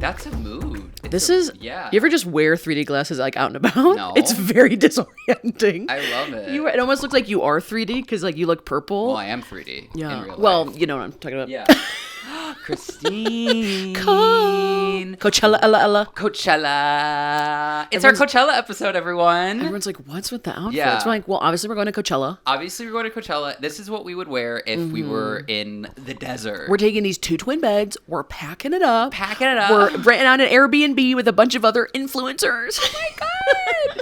That's a mood. You ever just wear 3D glasses like out and about? No. It's very disorienting. I love it. It almost looks like you are 3D because like you look purple. Well, I am 3D. Yeah. In real well, life. you know what I'm talking about. Yeah. Christine. Coachella, Ella. Coachella. It's our Coachella episode, everyone. Everyone's like, what's with the outfits? Yeah. We're like, well, obviously we're going to Coachella. Obviously, we're going to Coachella. This is what we would wear if we were in the desert. We're taking these 2 twin beds. We're packing it up. We're We're renting out an Airbnb with a bunch of other influencers. Oh my God.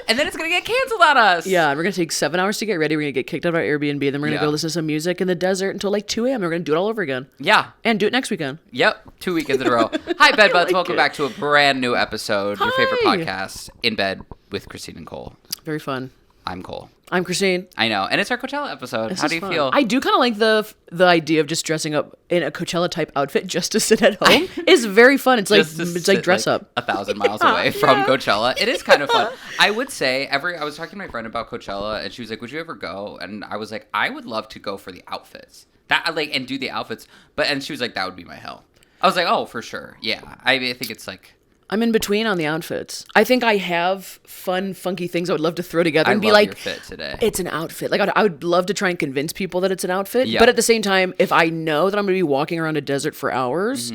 And then it's going to get canceled on us. Yeah, we're going to take 7 hours to get ready. We're going to get kicked out of our Airbnb. Then we're going to go listen to some music in the desert until like 2 a.m. We're going to do it all over again. Yeah. And do it next weekend. Yep. 2 weekends in a row. Hi, Bed Buds. like Welcome it. back to a brand new episode. Hi. Your favorite podcast, In Bed with Christine and Cole. Very fun. I'm Cole. I'm Christine. I know. And it's our Coachella episode. This How is do you fun. feel? I do kind of like the idea of just dressing up in a Coachella type outfit just to sit at home. It's very fun. It's like Just to it's like sit, dress up 1,000 miles away from Coachella. It is kind of fun. I would say I was talking to my friend about Coachella, and she was like, "Would you ever go?" And I was like, "I would love to go for the outfits and do the outfits." And she was like, "That would be my hell." I was like, "Oh, for sure, yeah." I think it's like. I'm in between on the outfits. I think I have fun, funky things I would love to throw together and be love like, your fit today. it's an outfit. Like, I would love to try and convince people that it's an outfit. Yeah. But at the same time, if I know that I'm going to be walking around a desert for hours,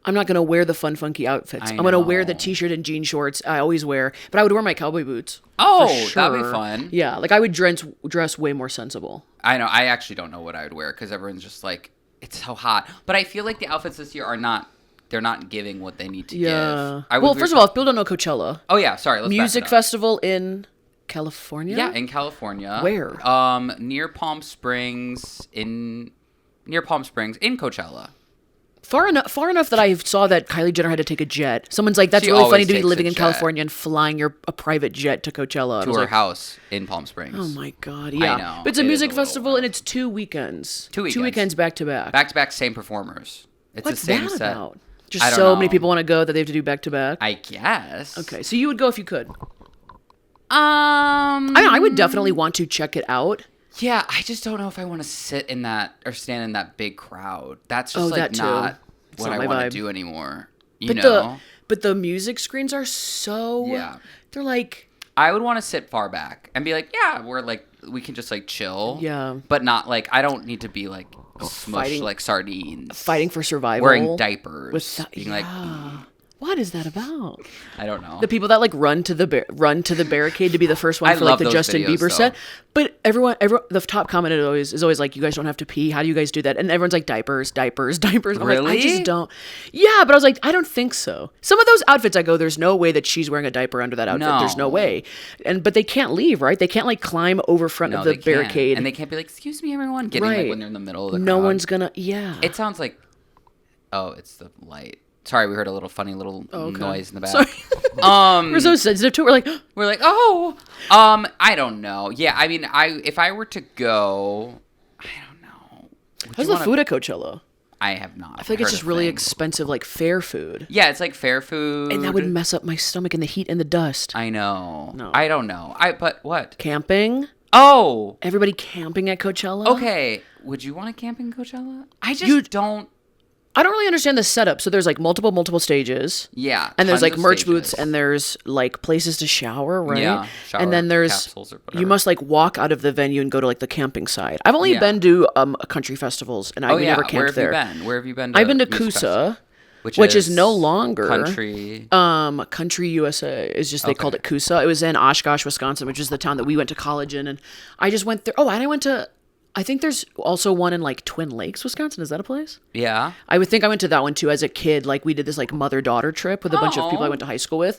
I'm not going to wear the fun, funky outfits. I'm going to wear the t-shirt and jean shorts I always wear. But I would wear my cowboy boots. Oh, for sure. that'd be fun. Yeah, like I would dress way more sensible. I know. I actually don't know what I would wear because everyone's just like, it's so hot. But I feel like the outfits this year are not. They're not giving what they need to give. Well, first of all, if people don't know Coachella. Oh, yeah. Sorry. Let's music back it up. festival in California? Yeah, in California. Where? Near Palm Springs in Coachella. Far enough that I saw that Kylie Jenner had to take a jet. Someone's like, that's She really funny always to be takes a living in jet. California and flying a private jet to Coachella. To her house in Palm Springs. Oh my God, yeah. know. But it's a It is music a little festival and it's 2 weekends. 2 weekends. 2 weekends back to back. Back to back, same performers. It's What's the same that set. about? I Just don't so many know. people want to go that they have to do back to back. I guess. Okay, so you would go if you could. I I would definitely want to check it out. Yeah, I just don't know if I want to sit in that or stand in that big crowd. That's just Oh, like that too. not It's what not I my want vibe. to do anymore. You But know? the music screens are so Yeah. they're like I would want to sit far back and be like, yeah, we can just like chill. Yeah. But not like, I don't need to be like smushed Fighting- like sardines. fighting for survival. Wearing diapers. Being yeah. like, What is that about? I don't know. The people that like run to the barricade to be the first one I for like love the those Justin videos, Bieber though. set. But everyone, the top comment is always like, you guys don't have to pee. How do you guys do that? And everyone's like, diapers. I'm like, I just Really? don't. Yeah, but I was like, I don't think so. Some of those outfits I go, there's no way that she's wearing a diaper under that outfit. No. There's no way. But they can't leave, right? They can't like climb over front No, of the they can't. barricade. And they can't be like, excuse me, everyone. Getting Right. like when they're in the middle of the crowd. No one's gonna. Yeah. It sounds like, oh, it's the light. Sorry, we heard a little funny little okay. noise in the back. Sorry. We're so sensitive to it. We're like, We're like, oh, I don't know. Yeah, I mean, if I were to go, I don't know. Would how's you the wanna- food at Coachella? I have not. I feel like it's heard just a really thing. expensive, like fair food. Yeah, it's like fair food. And that would mess up my stomach in the heat and the dust. I know. No. I don't know. But what? Camping? Oh, Everybody camping at Coachella? okay. Would you want to camp in Coachella? I just don't. I don't really understand the setup. So there's like multiple stages. Yeah. And there's tons like of merch booths stages. and there's like places to shower, right? Yeah, shower and then there's capsules or whatever. you must like walk out of the venue and go to like the camping side. I've only Yeah. been to country festivals and I've Oh yeah. never Where camped have there. you been? Where have you been? I've been to music festivals? Coosa, which is no longer country. Country USA is just they called it Coosa. It was in Oshkosh, Wisconsin, which is the town that we went to college in, and I just went there. Oh, and I went to. I think there's also one in like Twin Lakes, Wisconsin. Is that a place? Yeah. I would think I went to that one too as a kid. Like we did this like mother-daughter trip with a bunch of people I Aw. went to high school with.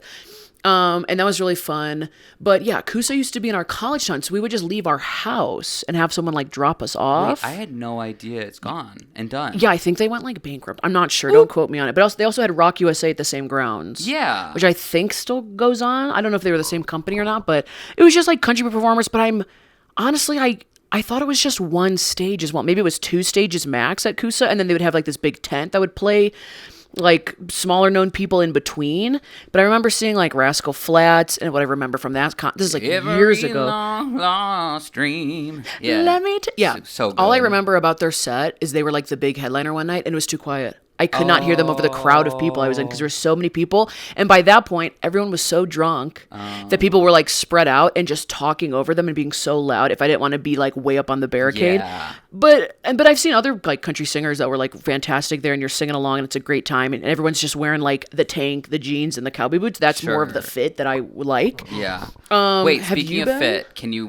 And that was really fun. But yeah, Coosa used to be in our college town, so we would just leave our house and have someone like drop us off. Wait, I had no idea it's gone and done. Yeah, I think they went like bankrupt. I'm not sure. Don't quote me on it. But they also had Rock USA at the same grounds. Yeah. Which I think still goes on. I don't know if they were the same company or not, but it was just like country performers. But honestly, I thought it was just one stage as well. Maybe it was 2 stages max at Coosa, and then they would have like this big tent that would play like smaller known people in between. But I remember seeing like Rascal Flatts and what I remember from that. This is like years ago. Long lost dream. Yeah. Let me yeah. So good. All I remember about their set is they were like the big headliner one night and it was too quiet. I could not hear them over the crowd of people I was in because there were so many people. And by that point, everyone was so drunk that people were like spread out and just talking over them and being so loud if I didn't want to be like way up on the barricade. Yeah. But I've seen other like country singers that were like fantastic there, and you're singing along and it's a great time, and everyone's just wearing like the tank, the jeans, and the cowboy boots. That's more of the fit that I like. Yeah. Wait, have speaking you of been? fit, can you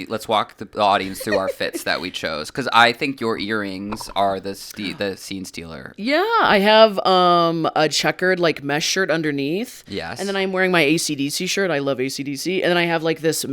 let's walk the audience through our fits that we chose, because I think your earrings are the scene stealer. Yeah, I have a checkered like mesh shirt underneath. Yes. And then I'm wearing my AC/DC shirt. I love AC/DC. And then I have like this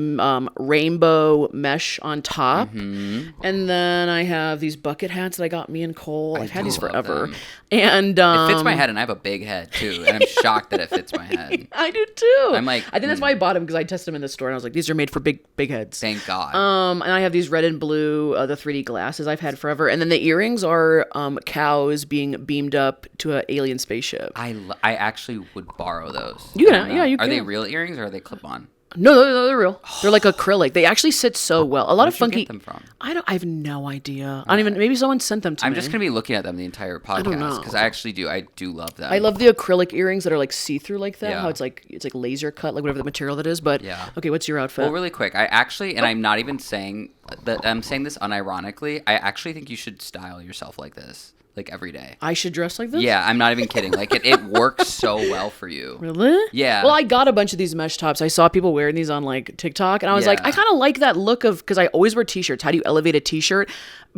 rainbow mesh on top. Mm-hmm. And then I have these bucket hats that I got me and Cole. I've had these forever. Them. And it fits my head, and I have a big head too, and I'm shocked that it fits my head. I do too. I'm like, I think that's why I bought them, because I tested them in the store and I was like, these are made for big heads. Thank God. And I have these red and blue, the 3D glasses I've had forever, and then the earrings are cows being beamed up to an alien spaceship. I actually would borrow those. You can, yeah, you Are can. they real earrings or are they clip-on? No, they're real. They're like acrylic. They actually sit so well. A lot of Where'd funky. you get them from? I have no idea. I don't even. Maybe someone sent them to me. I'm just gonna be looking at them the entire podcast because I do love them. I love the acrylic earrings that are like see-through like that. Yeah. How it's like laser cut, like whatever the material that is. But Yeah. Okay, what's your outfit? Well, really quick, I actually, and I'm not even saying that, I'm saying this unironically, I actually think you should style yourself like this, like every day. I should dress like this? Yeah, I'm not even kidding. Like it works so well for you. Really? Yeah. Well, I got a bunch of these mesh tops. I saw people wearing these on like TikTok, and I was like, Yeah. I kind of like that look of, because I always wear t-shirts. How do you elevate a t-shirt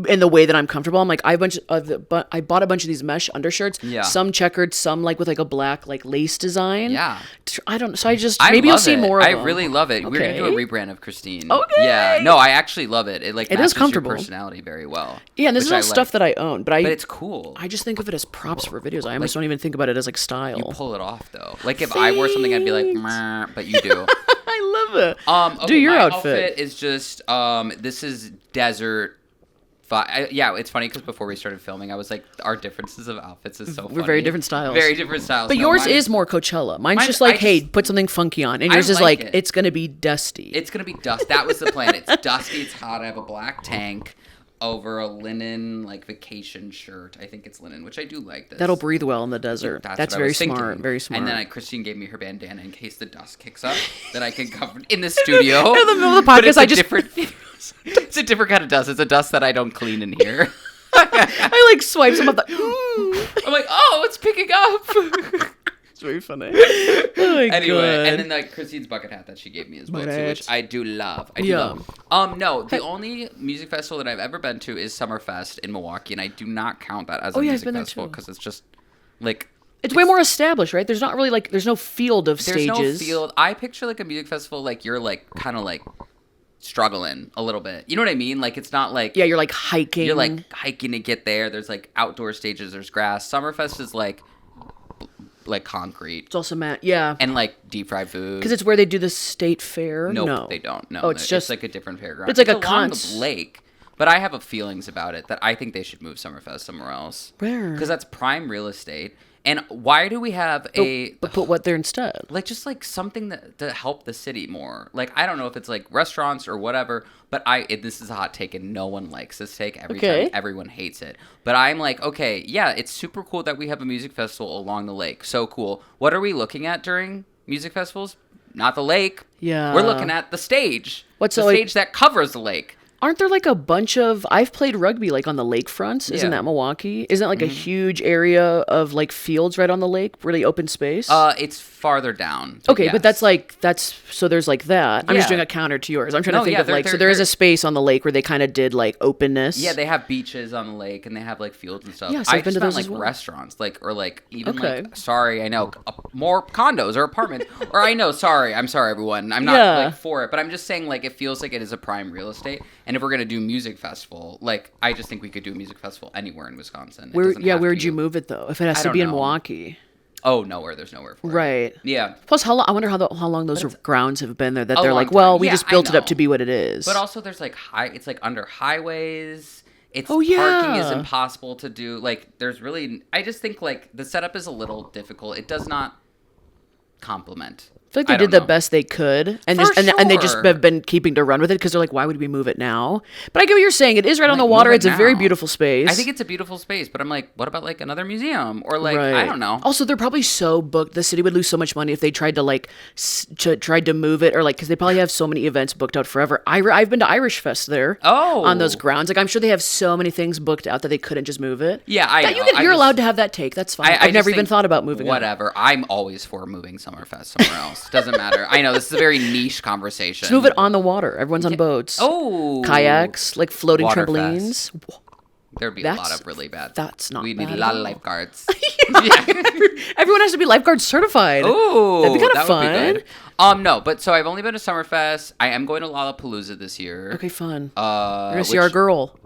in the way that I'm comfortable? I'm like, I bought a bunch of these mesh undershirts. Yeah. Some checkered, some like with like a black like lace design. Yeah. I don't. So I just I maybe you'll love see it. more of I them. really love it. We're gonna do a Okay. rebrand of Christine. Okay. Yeah. No, I actually love it. It like It is matches comfortable. your personality very well. Yeah, and this is which all I stuff like. that I own, but But it's cool. I just think of it as props for videos. I almost don't even think about it as like style. You pull it off though. Like if I wore something, I'd be like, "Meh," but you do. I love it. Okay, Do your my outfit. is just this is desert. Yeah, it's funny because before we started filming, I was like, our differences of outfits is so funny. We're very different styles. Very different styles. But No, yours mine- is more Coachella. Mine's Mine- just like, I hey, just- put something funky on. And yours is like like, it. it's going to be dusty. It's gonna be dust. That was the plan. It's dusty. It's hot. I have a black tank over a linen like vacation shirt. I think it's linen, which I do like. This. That'll breathe well in the desert. That's what I very was smart. thinking. Very smart. And then Christine gave me her bandana in case the dust kicks up that I can cover in the studio. In the middle of the But podcast, it's I a just different. It's a different kind of dust. It's a dust that I don't clean in here. I like swipe some of the. Ooh. I'm like, oh, it's picking up. It's very funny. Oh my Anyway, God. and then like Christine's bucket hat that she gave me as well too, Bucket which hats. I do love. I do Yeah. love. No, the only music festival that I've ever been to is Summerfest in Milwaukee, and I do not count that as a yeah, I've music been there festival too. because it's just like It's way more established, right? There's not really like, there's no field of there's stages. no field. I picture like a music festival like you're like kind of like struggling a little bit. You know what I mean? Like it's not like Yeah, you're like hiking. you're like hiking to get there. There's like outdoor stages. There's grass. Summerfest is like concrete It's also yeah. and like deep fried food. Because it's where they do the state fair. Nope, No, they don't. No, Oh, it's just like a different fairground. It's like a along cons- the lake. But I have feelings about it that I think they should move Summerfest somewhere else. Where? Because that's prime real estate. And why do we have But put what there instead? like just like something that to help the city more? Like I don't know if it's like restaurants or whatever. But this is a hot take and no one likes this take. Every Okay. time everyone hates it. But I'm like, okay, yeah, it's super cool that we have a music festival along the lake. So cool. What are we looking at during music festivals? Not the lake. Yeah. We're looking at the stage. What's the the, like- stage that covers the lake? Aren't there like a bunch of? I've played rugby like on the lakefronts. Isn't Yeah. that Milwaukee? Isn't that like a huge area of like fields right on the lake, really open space? It's farther down. Okay, yes. but that's so there's like that. I'm just Yeah. doing a counter to yours. I'm trying No, to think yeah, of like they're- so there is they're- a space on the lake where they kind of did like openness. Yeah, they have beaches on the lake and they have like fields and stuff. Yeah, so I I've been just to meant those as like well. restaurants, like or like even Okay. like sorry, I know more condos or apartments, or I know I'm sorry everyone, I'm not Yeah. like for it, but I'm just saying like it feels like it is a prime real estate, and if we're gonna do music festival, like I just think we could do a music festival anywhere in Wisconsin. It Where doesn't have to where'd be- you move it though? If it has I to don't be in know. Milwaukee, Oh, nowhere. There's nowhere for it. right? Yeah. Plus, I wonder how long those grounds have been there. That A they're long like, well, time. we Yeah, just I built it up know. to be what it is. But also, there's like it's like under highways. It's Oh, yeah. parking is impossible to do. Like, there's really, I just think like the setup is a little difficult. It does not complement I feel like they did the best they could, and they just have been keeping to run with it because they're like, why would we move it now? But I get what you're saying. It is right on the water. It's a very beautiful space. I think it's a beautiful space, but I'm like, what about like another museum or like I don't know. Also, they're probably so booked. The city would lose so much money if they tried to like tried to move it or like because they probably have so many events booked out forever. I've been to Irish Fest there. On those grounds, like I'm sure they have so many things booked out that they couldn't just move it. Yeah, you're allowed to have that take. That's fine. I've never even thought about moving. Whatever. I'm always for moving Summerfest somewhere else. Doesn't matter. I know this is a very niche conversation. Just move it on the water. Everyone's on boats. Kayaks, like floating Water trampolines. Fest. There'd be a lot of really bad. That's not. We need a lot of lifeguards. Everyone has to be lifeguard certified. Oh, that'd be kind of fun. No, but so I've only been to Summerfest. I am going to Lollapalooza this year. Okay, fun. We're gonna see our girl,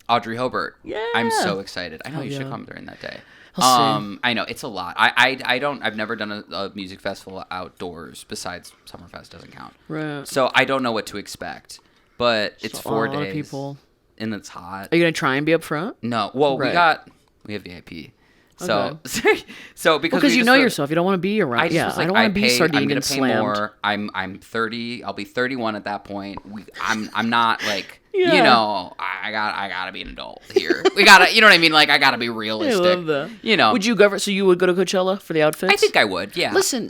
Audrey Hobart. Yeah, I'm so excited. I know you should come during that day. I'll see. I know it's a lot. I've never done a music festival outdoors besides Summerfest doesn't count. Right. So I don't know what to expect, but it's 4 days. A lot of people. And it's hot. Are you gonna try and be up front? No. Well, we have VIP. So, Okay. so because you know yourself, you don't want to be around. I don't want to be sardine and slammed. More. I'm 30. I'll be 31 at that point. I'm not like you know. I gotta be an adult here. We gotta, you know what I mean? Like I gotta be realistic. I love that. You know. Would you go? So you would go to Coachella for the outfits? I think I would. Yeah. Listen,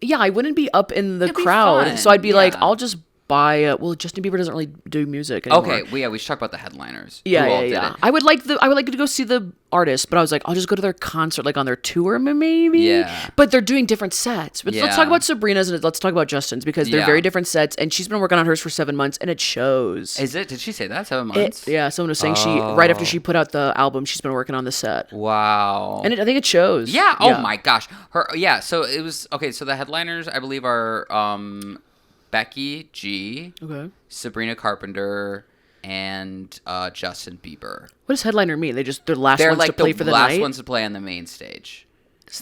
I wouldn't be up in the crowd, so I'd be like, I'll just buy. Well, Justin Bieber doesn't really do music anymore. Okay, we should talk about the headliners. Yeah. I would like to go see the artist, but I was like, I'll just go to their concert, like on their tour, maybe. Yeah. But they're doing different sets. But let's talk about Sabrina's and let's talk about Justin's because they're very different sets, and she's been working on hers for 7 months, and it shows. Is it? Did she say that 7 months? Someone was saying she right after she put out the album, she's been working on the set. Wow. And I think it shows. Yeah. Oh my gosh. So it was okay. So the headliners, I believe, are Becky G, Sabrina Carpenter, and Justin Bieber. What does headliner mean? They're the last ones to play for the night? They're last ones to play on the main stage.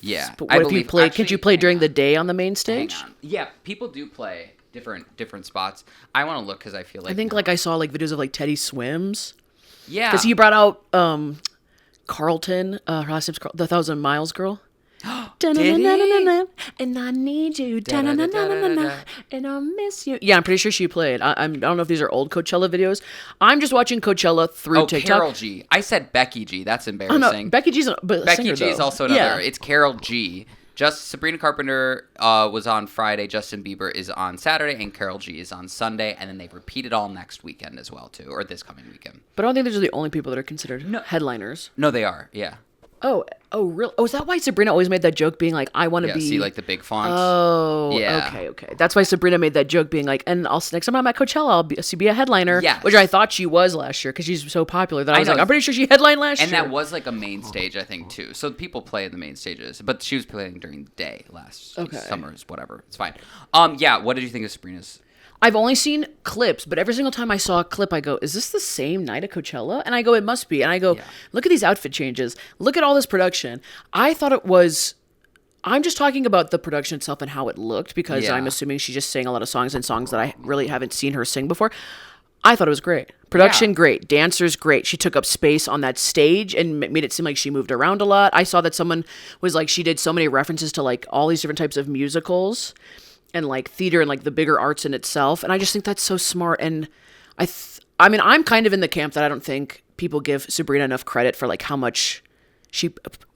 Yeah. But what if you play? Can't you play during the day on the main stage? Hang on. Yeah, people do play different spots. I want to look because I feel like... I think I saw videos of Teddy Swims. Yeah. Because he brought out Carlton, her last name's the 1,000 Miles girl. Did he? And I need you, and I miss you. Yeah, I'm pretty sure she played. I don't know if these are old Coachella videos. I'm just watching Coachella through TikTok. Carol G. I said Becky G. That's embarrassing. Oh, no, Becky G's is also another. Yeah. It's Carol G. Just Sabrina Carpenter was on Friday. Justin Bieber is on Saturday, and Carol G is on Sunday. And then they repeat it all next weekend as well, too, or this coming weekend. But I don't think those are the only people that are considered headliners. No, they are. Yeah. Oh, really? Oh, is that why Sabrina always made that joke being like, I want to be... see, the big font? Oh, yeah. Okay. That's why Sabrina made that joke being like, and next time I'm at Coachella, I'll be a headliner. Yes. Which I thought she was last year because she's so popular that I was like, I'm pretty sure she headlined last year. And that was a main stage, I think, too. So people play in the main stages, but she was playing during the day last summers, whatever. It's fine. What did you think of Sabrina's? I've only seen clips, but every single time I saw a clip, I go, is this the same night at Coachella? And I go, it must be. And I go, look at these outfit changes. Look at all this production. I thought it was... I'm just talking about the production itself and how it looked because I'm assuming she just sang a lot of songs and songs that I really haven't seen her sing before. I thought it was great. Production, great. Dancers, great. She took up space on that stage and made it seem like she moved around a lot. I saw that someone was like, she did so many references to all these different types of musicals and theater and the bigger arts in itself. And I just think that's so smart. And I mean, I'm kind of in the camp that I don't think people give Sabrina enough credit for how much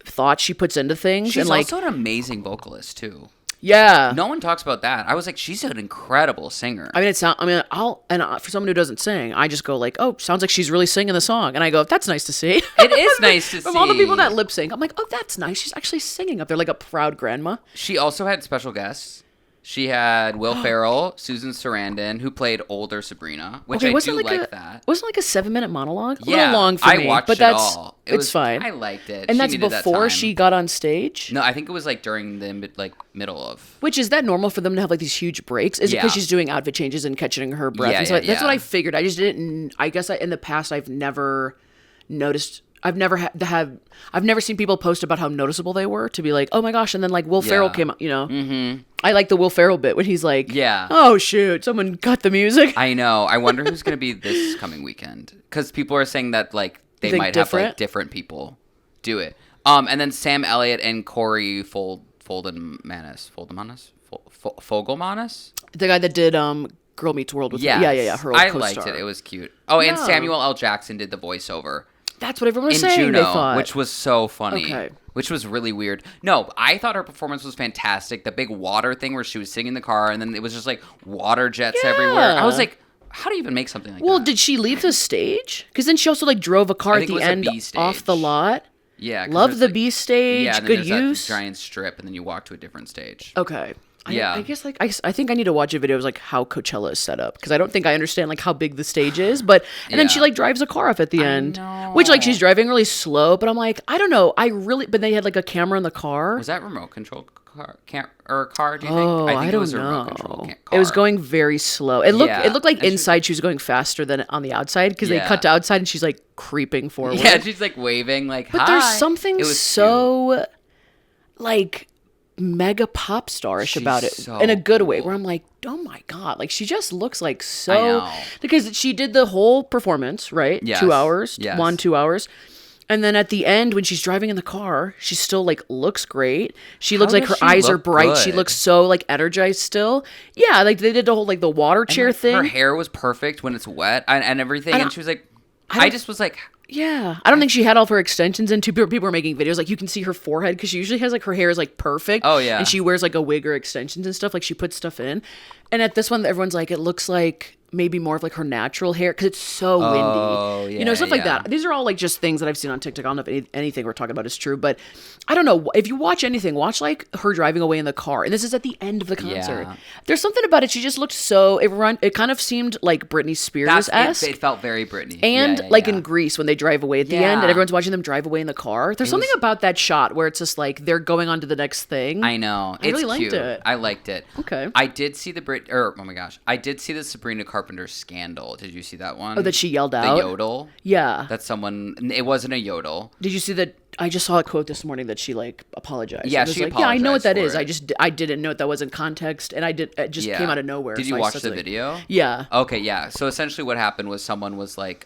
thought she puts into things. She's also an amazing vocalist too. Yeah. No one talks about that. I was like, she's an incredible singer. I mean, for someone who doesn't sing, I just go oh, sounds like she's really singing the song. And I go, that's nice to see. It is nice to see. From all the people that lip sync, I'm like, oh, that's nice. She's actually singing up there like a proud grandma. She also had special guests. She had Will Ferrell, Susan Sarandon, who played older Sabrina, which I do like that. Wasn't a 7-minute monologue? Yeah, a little long for me. I watched but it all. It's fine. I liked it. And that's before she got on stage? No, I think it was during the middle of. Which, is that normal for them to have these huge breaks? Is it because she's doing outfit changes and catching her breath? And so that's what I figured. I just didn't. I guess in the past I've never noticed. I've never seen people post about how noticeable they were to be like, oh my gosh, and then Will Ferrell came out, Mm-hmm. I like the Will Ferrell bit when he's like, oh shoot, someone cut the music. I know. I wonder who's going to be this coming weekend because people are saying that they might have different people do it. And then Sam Elliott and Corey Foldemanus. Fogelmanis? The guy that did Girl Meets World with Yes. Yeah. Her old I co-star. liked it. It was cute. Oh, and Yeah. Samuel L. Jackson did the voiceover. That's what everyone was In saying. Juno, They thought. which was so funny. Okay. Which was really weird. No, I thought her performance was fantastic. The big water thing where she was singing in the car and then it was just like water jets everywhere. I was like, how do you even make something like Well, that? did she leave the stage? Because then she also like drove a car I at think it the was a end B stage. off the lot. Yeah. 'cause Love there's, the like- B stage. Yeah, and then Good there's use. that giant strip and then you walk to a different stage. Okay. Yeah. I guess like I think I need to watch a video of like how Coachella is set up because I don't think I understand like how big the stage is. But and then she Yeah. like drives a car off at the end, know. which like she's driving really slow. But I'm like I don't know. But they had like a camera in the car. Was that remote control car, do you think? Oh, think I it don't was a know. remote control car. It was going very slow. It looked Yeah. like And she- inside she was going faster than on the outside because they Yeah. cut to outside and she's like creeping forward. Yeah, she's like waving like, But hi. there's something It was so like mega pop starish She's about it so in a good way cool. where I'm like, oh my god, like she just looks like I so know. because she did the whole performance, right? Yes. 2 hours, Yes. 2 hours. And then at the end, when she's driving in the car, she still like looks great. She looks like does her she eyes are look bright. She good? looks so like energized still. Yeah, like they did the whole like the water chair Like, thing. Her hair was perfect when it's wet and everything. And she was like, I just was like, Yeah, I don't think she had all of her extensions in. People were making videos like you can see her forehead because she usually has like her hair is like perfect. Oh, yeah. and she wears like a wig or extensions and stuff. Like she puts stuff in, and at this one, everyone's like it looks like maybe more of like her natural hair because it's so windy. Oh, you know, yeah, stuff like yeah. that. These are all like just things that I've seen on TikTok. I don't know if anything we're talking about is true, but I don't know. If you watch anything, watch like her driving away in the car, and this is at the end of the concert. Yeah. There's something about it. She just looked so. It kind of seemed like Britney Spears esque. It felt very Britney. And Yeah, like yeah. in Greece when they drive away at the end Yeah. and everyone's watching them drive away in the car. There's something about that shot where it's just like they're going on to the next thing. I know. I It's really liked cute. it. I liked it. Okay. I did see oh my gosh. I did see the Sabrina Carpenter scandal. Did you see that one? Oh, that she yelled The out? yodel. Yeah. That someone, it wasn't a yodel. Did you see that? I just saw a quote this morning that she like apologized. Yeah, It was she like, yeah, I know what that apologized is. for it. I didn't know that wasn't context, and it just Yeah. came out of nowhere. Did so you I watch started, the like- video? Yeah. Okay, yeah. So essentially what happened was someone was like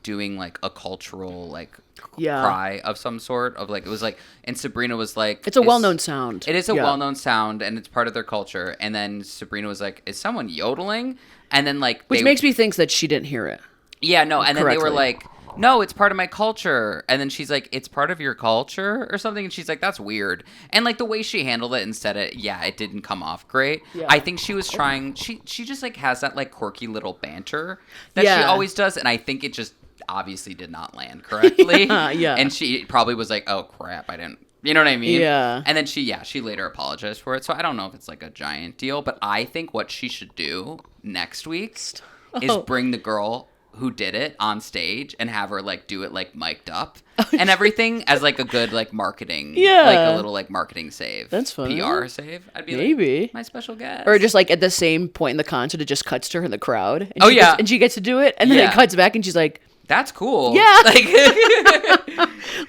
doing like a cultural like Yeah. cry of some sort of like it was like and Sabrina was like It's a well-known sound. It is a Yeah. well-known sound and it's part of their culture. And then Sabrina was like, is someone yodeling? And then like Which makes me think that she didn't hear it. Yeah, no, and then they were correctly. like, no, it's part of my culture. And then she's like, it's part of your culture or something. And she's like, that's weird. And like the way she handled it and said it, yeah, it didn't come off great. Yeah. I think she was trying, she just like has that like quirky little banter that she Yeah. always does. And I think it just obviously did not land correctly. Yeah. And she probably was like, oh crap, I didn't. You know what I mean? Yeah. And then she later apologized for it. So I don't know if it's like a giant deal, but I think what she should do next week is Oh. bring the girl who did it on stage and have her like do it like mic'd up and everything as like a good like marketing Yeah. like a little like marketing save. That's funny. PR save. I'd be Maybe. like my special guest. Or just like at the same point in the concert, it just cuts to her in the crowd. And Oh, she yeah. gets, and she gets to do it, and then Yeah. it cuts back, and she's like, that's cool. Yeah. Like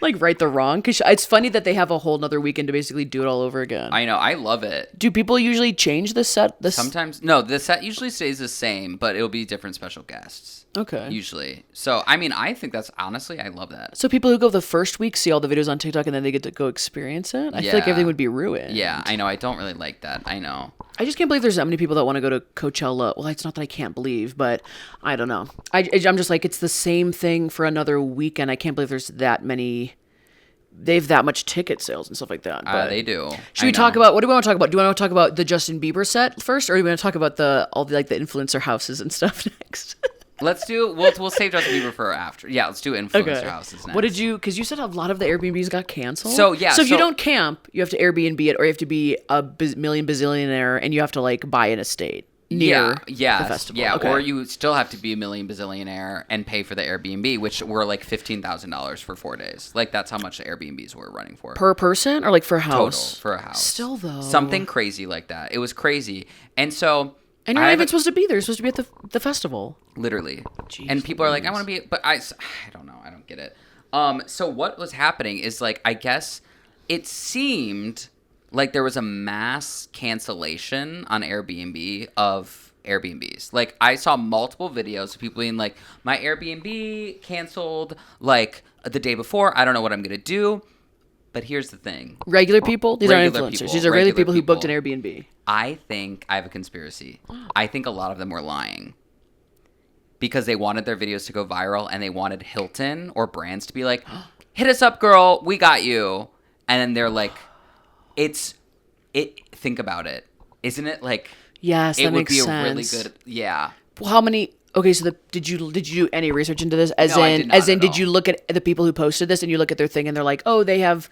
like right the wrong. Because it's funny that they have a whole nother weekend to basically do it all over again. I know, I love it. Do people usually change the set? Sometimes no, the set usually stays the same, but it'll be different special guests. Okay. Usually. So I mean I think that's honestly I love that. So people who go the first week see all the videos on TikTok and then they get to go experience it. I feel like Yeah. everything would be ruined. Yeah, I know. I don't really like that. I know. I just can't believe there's that many people that want to go to Coachella. Well, it's not that I can't believe, but I don't know. I'm just like, it's the same thing for another weekend. I can't believe there's that many. They have that much ticket sales and stuff like that. But They do. Should we talk about, what do we want to talk about? Do you want to talk about the Justin Bieber set first, or do we want to talk about all the like the influencer houses and stuff next? Let's do. We'll save Justin Bieber for after. Yeah, let's do influencer houses next. What did you? Because you said a lot of the Airbnbs got canceled. So, yeah, So if you so- don't camp, you have to Airbnb it, or you have to be a million bazillionaire, and you have to like buy an estate near the festival. Yeah, Okay. or you still have to be a million bazillionaire and pay for the Airbnb, which were like $15,000 for 4 days. Like that's how much the Airbnbs were running for. Per person, or like for a house? Total for a house. Still though, Something crazy like that. It was crazy, and so. And you're I not have even a- supposed to be there. You're supposed to be at the festival. Literally. Jeez And people are like, I Louise. want to be, but I don't know. I don't get it. So what was happening is like, I guess it seemed like there was a mass cancellation on Airbnb of Airbnbs. Like I saw multiple videos of people being like, my Airbnb canceled like the day before. I don't know what I'm going to do. But here's the thing. Regular people? These aren't Regular influencers. people, These are regular people who booked an people. Airbnb. I have a conspiracy. I think a lot of them were lying. Because they wanted their videos to go viral and they wanted Hilton or brands to be like, hit us up, girl, we got you. And then they're like, think about it. Isn't it like, Yes, that makes sense. It would be a really good, yeah. Well, how many? Okay, so did you do any research into this? No, I did not at did all. you look at the people who posted this and you look at their thing and they're like, oh, they have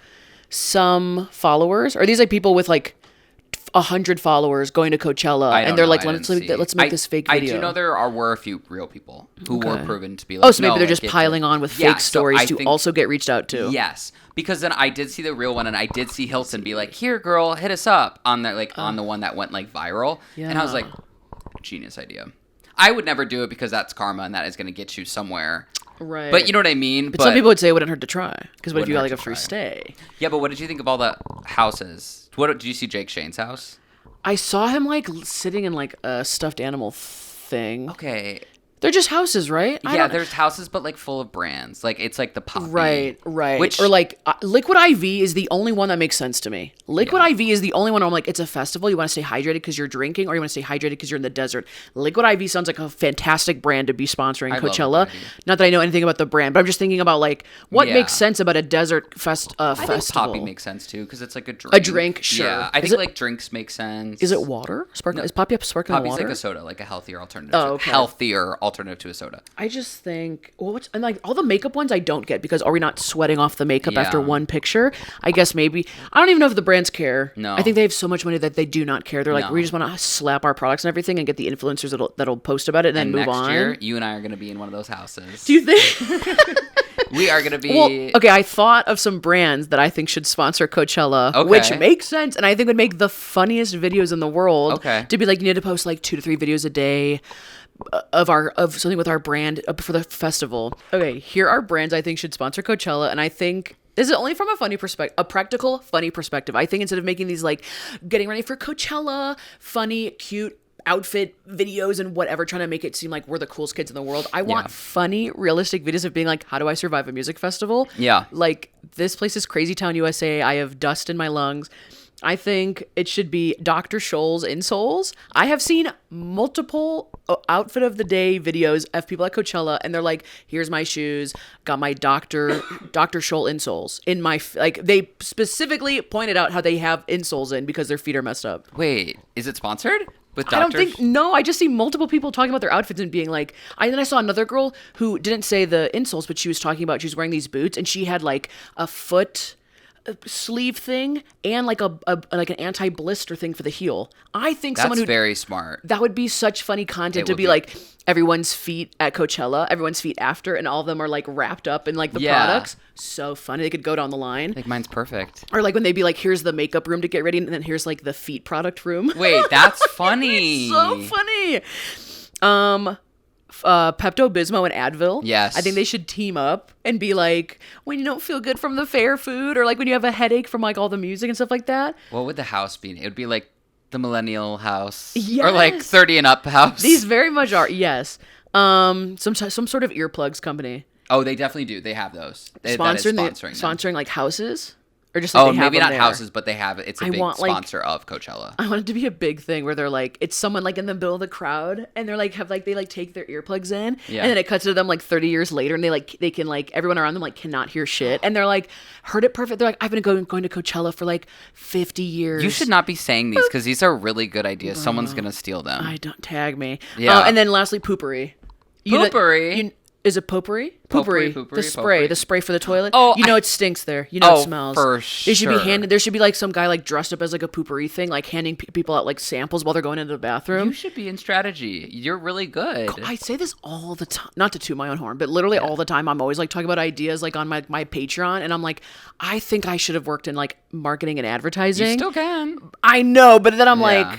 some followers? Are these like people with like 100 followers going to Coachella I don't and they're know. like, I let's didn't see. make this fake video? I do know were a few real people who were proven to be like, Oh, so maybe no, they're like, just it's piling on with fake stories to also get reached out to. Yes, because then I did see the real one, and I did see Hilton be like, "Here, girl, hit us up" on the on the one that went like viral, and I was like, genius idea. I would never do it because that's karma, and that is going to get you somewhere. Right. But you know what I mean. But some people would say it wouldn't hurt to try because what if you got wouldn't like a hurt to free try. stay? Yeah, but what did you think of all the houses? What did you see Jake Shane's house? I saw him like sitting in like a stuffed animal thing. Okay. They're just houses, right? Yeah, there's houses, but like full of brands. Like it's like the poppy. Right. Which, or like Liquid IV is the only one that makes sense to me. Liquid IV is the only one where I'm like, it's a festival. You want to stay hydrated because you're drinking, or you want to stay hydrated because you're in the desert. Liquid IV sounds like a fantastic brand to be sponsoring love Coachella. Liquid IV. Not that I know anything about the brand, but I'm just thinking about like what makes sense about a desert I think festival. poppy makes sense too because it's like a drink. A drink, sure. Yeah, I Is think it- like drinks make sense. Is it water? Sparkling? Is poppy up sparkling Poppy's water? like a soda, like a healthier alternative. Oh, okay. Healthier alternative to a soda. I just think, and like all the makeup ones I don't get because are we not sweating off the makeup Yeah. after one picture? I guess maybe. I don't even know if the brands care. No. I think they have so much money that they do not care. They're like, No. we just want to slap our products and everything and get the influencers that'll post about it and then And move next on. year, you and I are going to be in one of those houses. Do you think? We are going to be. Well, okay, I thought of some brands that I think should sponsor Coachella, Okay. which makes sense, and I think would make the funniest videos in the world. Okay. To be like, you need to post like 2 to 3 videos a day of something with our brand for the festival. Okay, here are brands I think should sponsor Coachella, and I think this is only from a funny perspective, a practical, funny perspective. I think instead of making these like getting ready for Coachella, funny, cute outfit videos and whatever, trying to make it seem like we're the coolest kids in the world, I want funny, realistic videos of being like, how do I survive a music festival? Yeah. Like, this place is Crazy Town, USA. I have dust in my lungs. I think it should be Dr. Scholl's insoles. I have seen multiple outfit of the day videos of people at Coachella, and they're like, here's my shoes, got my Dr. Scholl insoles in my, like, they specifically pointed out how they have insoles in because their feet are messed up. Wait, is it sponsored? With Dr. I don't think, no, I just see multiple people talking about their outfits and being like, then I saw another girl who didn't say the insoles, but she was talking about, she was wearing these boots and she had like a foot sleeve thing and like like an anti-blister thing for the heel. I think That's someone who very smart. that would be such funny content It to would be be. like everyone's feet at Coachella, everyone's feet after, and all of them are like wrapped up in like the Yeah. products. So funny. They could go down the line. Like mine's perfect. Or like when they'd be like, here's the makeup room to get ready, and then here's like the feet product room. Wait, that's funny. So funny. Pepto-Bismol and Advil. Yes. I think they should team up and be like, when you don't feel good from the fair food, or like when you have a headache from like all the music and stuff like that. What would the house be? It would be like the millennial house. Yes. Or like 30 and up house. These very much are, yes. Some sort of earplugs company. Oh, they definitely do. They have those. That is sponsoring them. Sponsoring like houses. Or just like Oh, they have maybe them not there. houses, but they have it. It's a I big want, like- sponsor of Coachella. I want it to be a big thing where they're like, it's someone like in the middle of the crowd and they're like, they like take their earplugs in Yeah. and then it cuts to them like 30 years later and they can like, everyone around them like cannot hear shit. And they're like, heard it perfect. They're like, I've been going to Coachella for like 50 years. You should not be saying these because these are really good ideas. Someone's going to steal them. I don't tag me. Yeah. And then lastly, poopery. Poopery? Is it potpourri? Potpourri, The spray. potpourri. The spray for the toilet. Oh, you know it stinks there. You know Oh, it smells. for They should be sure. handed. There should be like some guy like dressed up as like a poopery thing, like handing people out like samples while they're going into the bathroom. You should be in strategy. You're really good. I say this all the time, not to toot my own horn, but literally all the time. I'm always like talking about ideas like on my Patreon, and I'm like, I think I should have worked in like marketing and advertising. You still can. I know, but then I'm Yeah. like,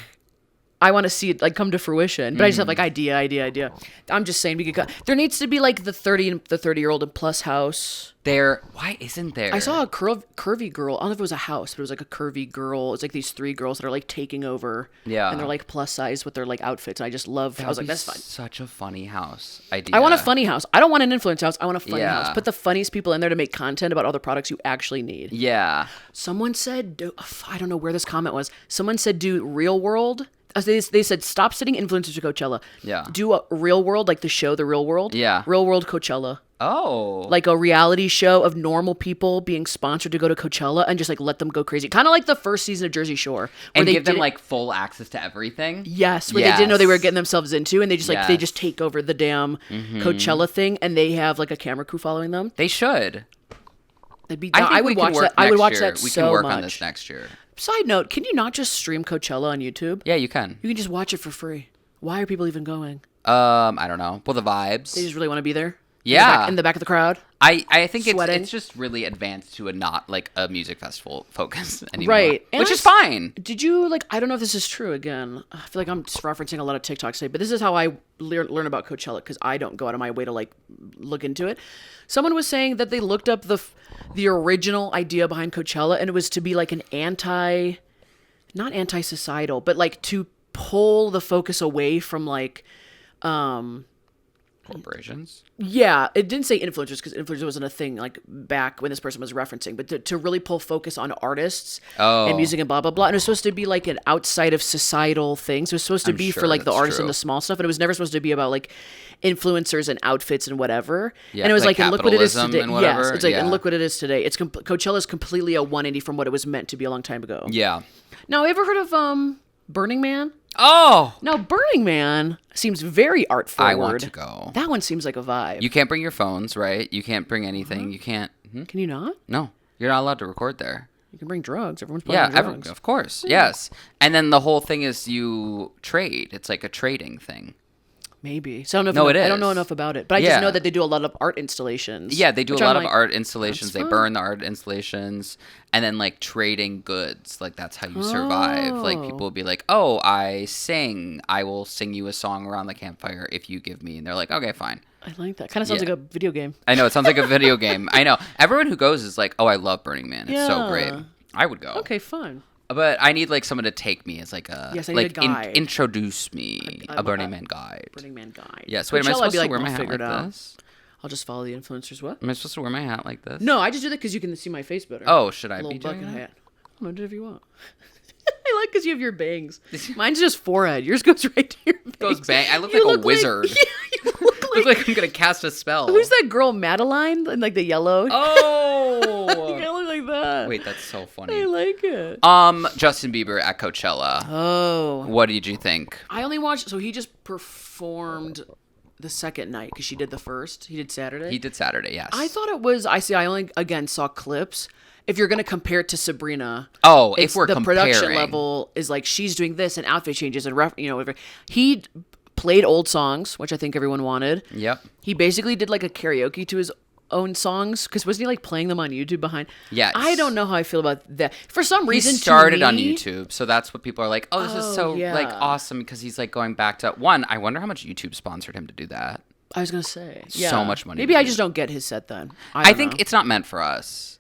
I want to see it like come to fruition, but I just have like idea. I'm just saying there needs to be like the 30-year-old and plus house. Why isn't there? I saw a curvy girl. I don't know if it was a house, but it was like a curvy girl. It's like these 3 girls that are like taking over. Yeah. And they're like plus size with their like outfits. And I just love. I was like, that's fun. Such a funny house idea. I want a funny house. I don't want an influence house. I want a funny Yeah. house. Put the funniest people in there to make content about all the products you actually need. Yeah. Someone said, I don't know where this comment was. Someone said, do real world. They said, stop sending influencers to Coachella. Yeah. Do a real world, like the show, The Real World. Yeah. Real World Coachella. Oh. Like a reality show of normal people being sponsored to go to Coachella and just like let them go crazy. Kind of like the first season of Jersey Shore. And give them like full access to everything? Yes, where they didn't know they were getting themselves into, and they just like they just take over the damn Coachella thing, and they have like a camera crew following them. They should. That'd be. I would watch that. I would watch that so much. We can work on this next year. Side note: can you not just stream Coachella on YouTube? Yeah, you can. You can just watch it for free. Why are people even going? I don't know. Well, the vibes. They just really want to be there. Yeah. In the back of the crowd. I think Sweating. it's just really advanced to a not like a music festival focus anymore. Right. And which is fine. Did you like, I don't know if this is true again. I feel like I'm just referencing a lot of TikToks today, but this is how I learn about Coachella because I don't go out of my way to like look into it. Someone was saying that they looked up the original idea behind Coachella, and it was to be like an not anti-societal, but like to pull the focus away from like corporations. Yeah, it didn't say influencers because influencers wasn't a thing like back when this person was referencing, but to really pull focus on artists and music and blah blah blah. And it was supposed to be like an outside of societal thing. So it was supposed to be for like the artists and the small stuff, and it was never supposed to be about like influencers and outfits and whatever. Yeah, and it was like and look what it is today. Yes, it's like yeah. And look what it is today. It's Coachella is completely a 180 from what it was meant to be a long time ago. Yeah. Now, ever heard of Burning Man? Oh! Now, Burning Man seems very art forward. I want to go. That one seems like a vibe. You can't bring your phones, right? You can't bring anything. You can't. Can you not? No. You're not allowed to record there. You can bring drugs. Everyone's playing drugs. Of course. Yes. And then the whole thing is you trade. It's like a trading thing. Maybe. So I don't know it is. I don't know enough about it. But I just know that they do a lot of art installations. Yeah, they do a lot of art installations. They burn the art installations and then like trading goods. Like that's how you survive. Like people will be like, "Oh, I sing. I will sing you a song around the campfire if you give me." And they're like, "Okay, fine." I like that. Kind of sounds like a video game. I know, it sounds like a video game. I know. Everyone who goes is like, "Oh, I love Burning Man. It's so great." I would go. Okay, fun. But I need like someone to take me as like a I need a guide. Introduce me a Burning Man guide. Burning Man guide. Yes. Wait, am I supposed to wear my hat like this? I'll just follow the influencers. What? Am I supposed to wear my hat like this? No, I just do that because you can see my face better. Oh, should I a be little doing bucket that? hat. I'm gonna do whatever you want. I like because you have your bangs. Mine's just forehead. Yours goes right to your bangs. Goes bang. I look like a wizard. Yeah, you look like I'm gonna cast a spell. Who's that girl, Madeline? In like the yellow. Oh. You look like that. Wait, that's so funny. I like it. Justin Bieber at Coachella. Oh. What did you think? I only watched. So he just performed the second night because she did the first. He did Saturday. He did Saturday. Yes. I thought it was. I only again saw clips. If you're gonna compare it to Sabrina, if we're the comparing. production level is like she's doing this and outfit changes and whatever. He played old songs, which I think everyone wanted. Yep. He basically did like a karaoke to his own songs because wasn't he like playing them on YouTube behind? Yes. I don't know how I feel about that. For some reason, he started on to me, YouTube, so that's what people are like. Oh, this is so like awesome because he's like going back to one. I wonder how much YouTube sponsored him to do that. I was gonna say so much money. Maybe I just don't get his set then. I think it's not meant for us.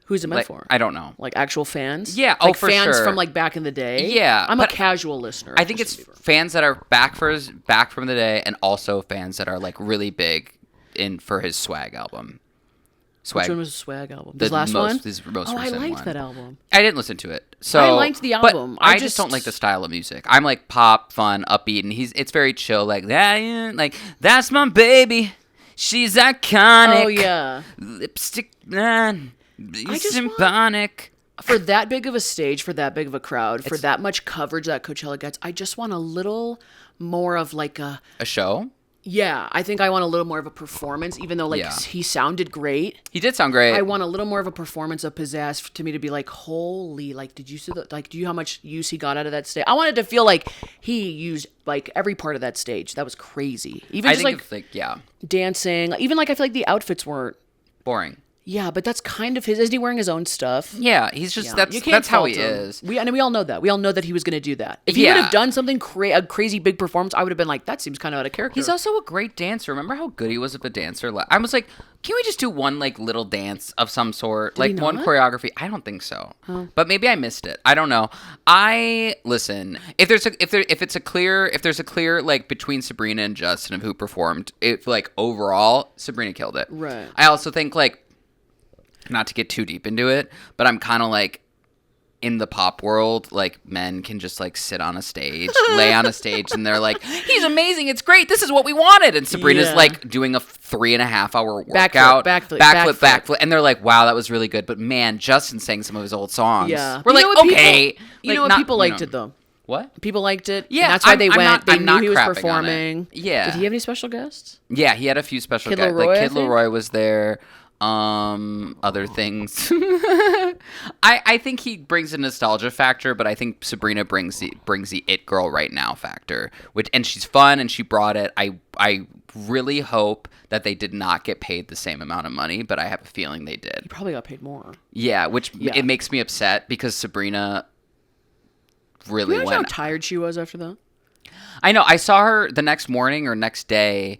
Who's it meant for? I don't know. Like actual fans? Yeah, like for fans sure. from like back in the day? Yeah. I'm a casual listener. I think it's fans that are back from the day and also fans that are like really big for his Swag album. Which one was the Swag album? His last one? His most I recent liked one. that album. I didn't listen to it. So I liked the album. But I just don't like the style of music. I'm like pop, fun, upbeat, and it's very chill. Like that, like that's my baby. She's iconic. Oh yeah. Lipstick man. Symphonic. For that big of a stage, for that big of a crowd, for that much coverage that Coachella gets, I just want a little more of like a show. Yeah, I think I want a little more of a performance, even though like he sounded great. He did sound great. I want a little more of a performance of pizzazz to me to be like, holy, like, did you see that? Like, do you know how much use he got out of that stage? I wanted to feel like he used like every part of that stage. That was crazy. Even just like yeah, dancing. Even like I feel like the outfits weren't boring. Yeah, but that's kind of his. Isn't he wearing his own stuff? Yeah, he's just Yeah, you can't that's how fault he him. is. We all know that. We all know that he was going to do that. If he Yeah. would have done something a crazy big performance, I would have been like, that seems kind of out of character. He's also a great dancer. Remember how good he was of a dancer? I was like, can we just do one like little dance of some sort, he like one not? choreography? I don't think so, but maybe I missed it. I don't know. I listen. If there's a clear like between Sabrina and Justin of who performed, it like overall Sabrina killed it. Right. I also think like, not to get too deep into it, but I'm kind of like, in the pop world, like men can just like sit on a stage, lay on a stage, and they're like, "He's amazing! It's great! This is what we wanted!" And Sabrina's like doing a 3.5 hour workout, backflip, and they're like, "Wow, that was really good!" But man, Justin sang some of his old songs. Yeah, we're like, okay, you know what? People liked it though. What? People liked it. Yeah, and that's why they went. They I'm knew not he was crapping on it. performing. Yeah. Did he have any special guests? Yeah, he had a few special Kid guys. Leroy, Like I Kid think? Leroy was there. Other things. I think he brings a nostalgia factor, but I think Sabrina brings the it girl right now factor. And she's fun and she brought it. I really hope that they did not get paid the same amount of money, but I have a feeling they did. He probably got paid more. Yeah, it makes me upset because Sabrina really You know went. how tired she was after that? I know. I saw her the next morning or next day.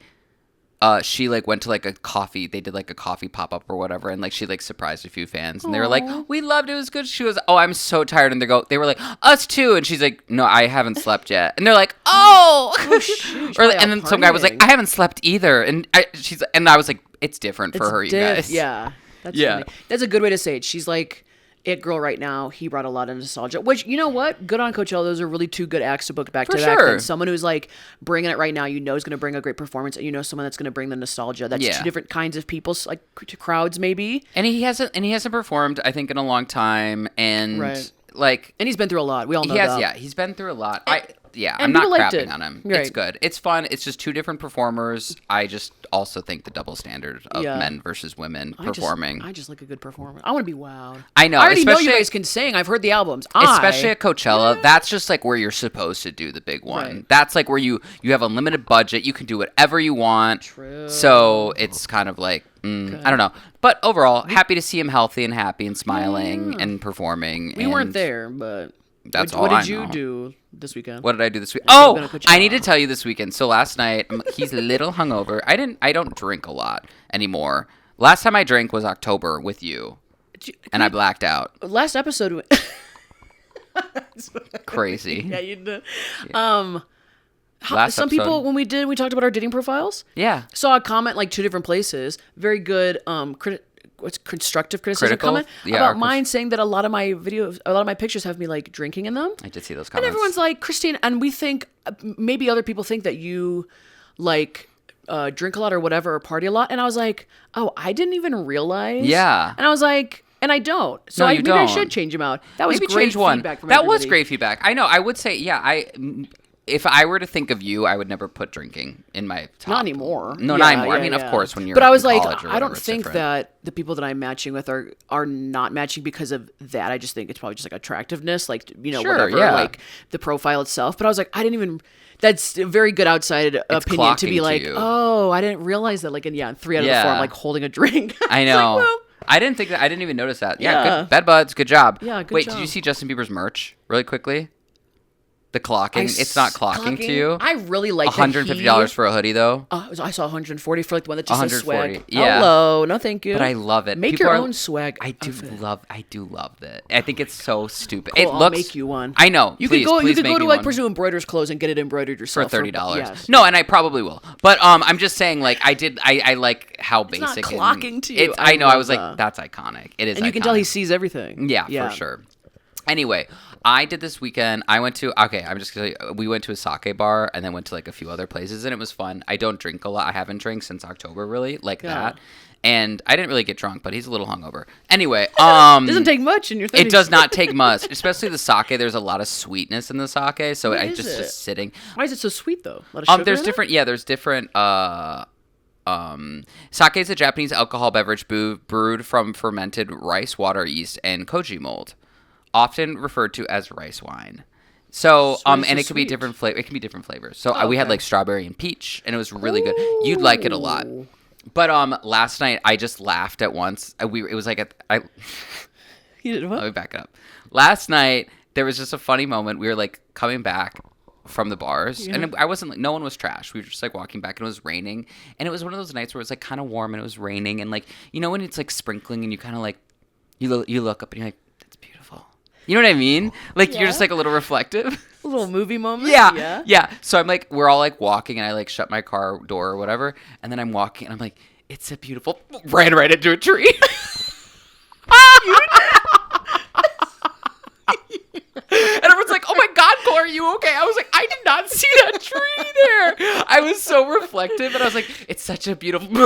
She like went to like a coffee. They did like a coffee pop up or whatever, and like she like surprised a few fans, and they were like, "We loved it. It was good." She was, "Oh, I'm so tired," and they were like, "Us too," and she's like, "No, I haven't slept yet," and they're like, "Oh," Shoot, and then some guy was like, "I haven't slept either," and I was like, "It's different for her, you guys." Yeah, that's Yeah. funny. That's a good way to say it. She's like it girl right now. He brought a lot of nostalgia, which, you know what? Good on Coachella. Those are really two good acts to book back to back. sure. Someone who's like bringing it right now, you know, is going to bring a great performance, and you know, someone that's going to bring the nostalgia. That's Yeah. two different kinds of people, like crowds maybe. And he hasn't performed, I think, in a long time, and Right. like. And he's been through a lot. We all know He has, that. yeah. He's been through a lot. I'm and not people liked crapping it. on him. Right. It's good. It's fun. It's just two different performers. I just also think the double standard of Yeah. men versus women performing. I just like a good performance. I want to be wowed. I know, I already know you especially- guys can sing. I've heard the albums. Especially at Coachella, that's just like where you're supposed to do the big one. Right. That's like where you have unlimited budget. You can do whatever you want. True. So it's kind of like, I don't know. But overall, happy to see him healthy and happy and smiling and performing. We weren't there, but That's what all I did you know. do this weekend? What did I do this week? Instead of Oh, going to Coachella. I need to tell you this weekend. So last night, he's a little hungover. I don't drink a lot anymore. Last time I drank was October with you, and I blacked out. Last episode. Crazy. Yeah, you did. Last Some episode. people, when we talked about our dating profiles, Yeah. saw a comment like two different places. Very good, what's constructive criticism Critical? comment Yeah, about or mine, saying that a lot of my pictures have me like drinking in them. I did see those And comments. everyone's like, Christine, and we think maybe other people think that you like drink a lot or whatever, or party a lot. And I was like, oh, I didn't even realize. Yeah. And I was like, and I don't. So No, you maybe I don't. should change them out. That was Maybe great change one. feedback from That was everybody. great feedback. I know. I would say, yeah. If I were to think of you, I would never put drinking in my top. Not anymore. No, Yeah, not anymore. I yeah, mean, yeah. of course, when you're But I was in like, college or I whatever, don't it's think different. that the people that I'm matching with are not matching because of that. I just think it's probably just like attractiveness, like, you know, Sure, whatever, yeah. like the profile itself. But I was like, I didn't even. That's a very good outside opinion to clocking be to like, you. oh, I didn't realize that. Like, in 3 out of the 4, I'm like holding a drink. I It's know. like, well, I didn't think that. I didn't even notice that. Yeah, Yeah. good. Bed buds. Good job. Yeah, good Wait, job. did you see Justin Bieber's merch really quickly? The clocking. It's not clocking to you. I really like $150 for a hoodie though. I saw 140 for like the one that just says swag. 140, yeah. Hello, no thank you. But I love it. Make People your are- own swag. I do love that. I think it's so stupid. Cool, It I'll looks. make you one. I know. You please, could go. Please You could make go to me like one Pursue Embroiders Clothes and get it embroidered for yourself $30. Yes. No, and I probably will. But I'm just saying, like I did. I like how not basic. clocking to you. I know. I love was that. like, that's iconic. It is. And you can tell iconic. he sees everything. Yeah, for sure. Anyway, I did this weekend. I'm just gonna tell you, we went to a sake bar and then went to like a few other places and it was fun. I don't drink a lot. I haven't drank since October really, like that. And I didn't really get drunk, but he's a little hungover. Anyway, Doesn't take much in your 30s. it does not take much, especially the sake. There's a lot of sweetness in the sake, so What I is just it? just sitting. Why is it so sweet though? A lot of sugar There's in it? different. Yeah, there's different. Sake is a Japanese alcohol beverage brewed from fermented rice, water, yeast, and koji mold, often referred to as rice wine. So, and it could be sweet. different flavor. It can be different flavors. So we had okay. like strawberry and peach, and it was really good. You'd like it a lot. Ooh. But last night I just laughed at once. It was like You did let what? me back it up. Last night there was just a funny moment. We were like coming back from the bars, and I wasn't like, no one was trash. We were just like walking back, and it was raining, and it was one of those nights where it was like kind of warm and it was raining, and like when it's like sprinkling and you kind of like you look up and you're like, that's beautiful. You know what I mean? Like you're just like a little reflective. A little movie moment. Yeah. So I'm like, we're all like walking, and I like shut my car door or whatever, and then I'm walking, and I'm like, it's a beautiful. Ran right into a tree. And everyone's like, oh my God, Cole, are you okay? I was like, I did not see that tree there. I was so reflective, and I was like, it's such a beautiful. And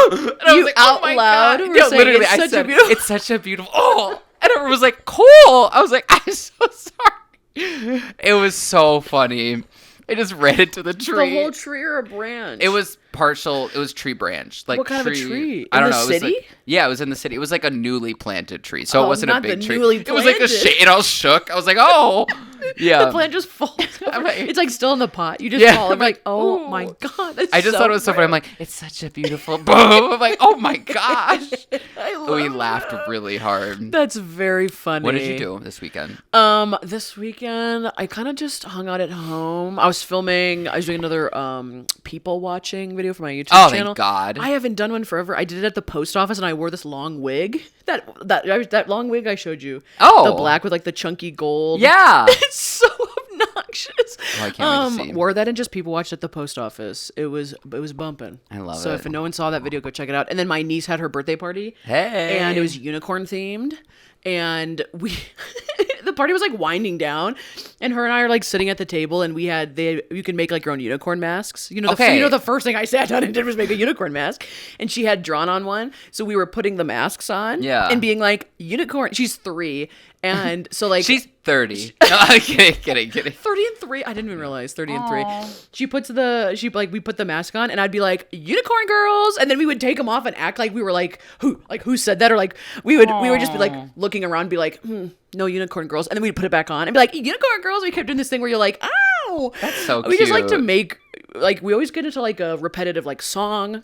I was like, out oh my loud God. were Yeah, saying, literally, "It's I such a said, beautiful-" it's such a beautiful. Oh, and everyone was like, Cole. I was like, I'm so sorry. It was so funny. I just ran into the tree. The whole tree or a branch? It was partial. It was tree branch. Like What kind of a tree? I don't In know. the It was city? like, yeah, it was in the city. It was like a newly planted tree, so it wasn't a not big the tree. newly It was like a planted. shade. It all shook. I was like, oh, yeah. The plant just falls over. like- It's like still in the pot. You just Yeah, fall. I'm I'm like, like, oh ooh. my God. That's I just so thought it was so funny. I'm like, it's such a beautiful boom. I'm like, oh my gosh. I love We laughed really hard. That's very funny. What did you do this weekend? This weekend I kind of just hung out at home. I was doing another people watching video for my YouTube Oh, channel. thank God. I haven't done one forever. I did it at the post office, and I wore this long wig. That long wig I showed you. Oh. The black with like the chunky gold. Yeah. It's so obnoxious. Oh, I can't wait to see. Wore that and just people watched at the post office. It was bumping. I love so it. if no one saw that video, go check it out. And then my niece had her birthday party. Hey. And it was unicorn themed. And the party was like winding down, and her and I are like sitting at the table, and you can make like your own unicorn masks. Okay. The first thing I sat down and did was make a unicorn mask, and she had drawn on one, so we were putting the masks on, Yeah. and being like unicorn. She's 3, and so like She's 30. No, I'm kidding. 30 and 3. I didn't even realize 30 and 3. We put the mask on, and I'd be like, unicorn girls, and then we would take them off and act like we were like who said that, or like we would just be like looking around and be like, no unicorn girls, and then we'd put it back on and be like, unicorn girls. We kept doing this thing where you're like, ow. That's so We just like to cute. make, like, we always get into like a repetitive like song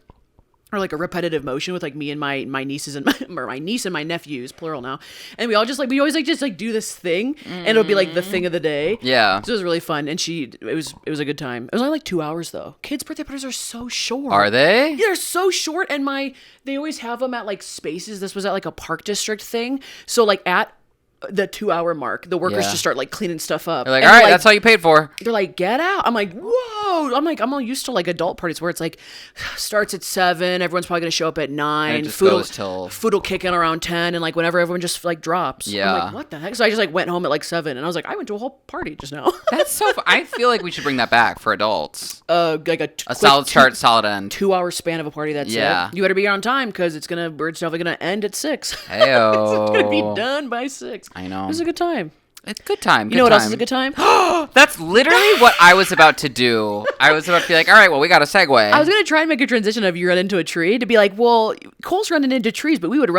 or like a repetitive motion with like me and my nieces and my niece and my nephews, plural now, and we always like do this thing, and it'll be like the thing of the day. Yeah. So it was really fun, and it was a good time. It was only like 2 hours though. Kids' birthday parties are so short. Are they? Yeah, they're so short, and they always have them at like spaces. This was at like a park district thing, so like at the 2 hour mark, the workers Yeah. just start like cleaning stuff up. They're like, And all right, that's all you paid for. they're like, get out. I'm like, whoa. I'm all used to like adult parties where it's like starts at 7, everyone's probably gonna show up at 9. And it just goes till- food will kick in around 10, and like whenever everyone just like drops. Yeah. I'm like, what the heck? So I just like went home at like 7, and I was like, I went to a whole party just now. That's so I feel like we should bring that back for adults. Like a A solid start, solid end. 2 hour span of a party. That's Yeah. it. You better be on time because we're definitely gonna end at 6. Heyo. It's gonna be done by 6. I know. It was a good time. It's a good time. You know what else is a good time? That's literally what I was about to do. I was about to be like, all right, well, we got a segue. I was gonna try and make a transition of you run into a tree to be like, well, Cole's running into trees, but we would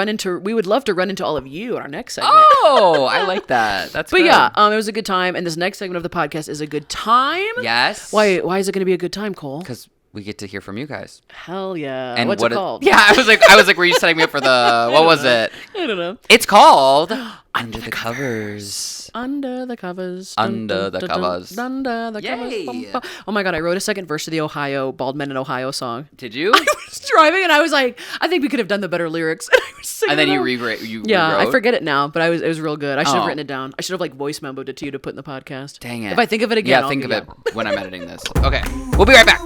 love to run into all of you in our next segment. Oh, I like that. That's But good. yeah, it was a good time, and this next segment of the podcast is a good time. Yes. Why is it gonna be a good time, Cole? Because we get to hear from you guys. Hell yeah. And What's what it called? Yeah, I was like, were you setting me up for the? What was it? I don't know. It's called Under the Covers. Under the covers. Under the covers. Under the covers. Yay. Bum, bum. Oh my god, I wrote a second verse to the Bald Men in Ohio song. Did you? I was driving and I was like, I think we could have done the better lyrics. And I was singing And then you along. rewrote. Yeah, I rewrote? forget it now, but it was real good. I should have Oh. written it down. I should have like voice memoed it to you to put in the podcast. Dang it. If I think of it again, Yeah, I'll think do of that. it when I'm editing this. Okay, we'll be right back.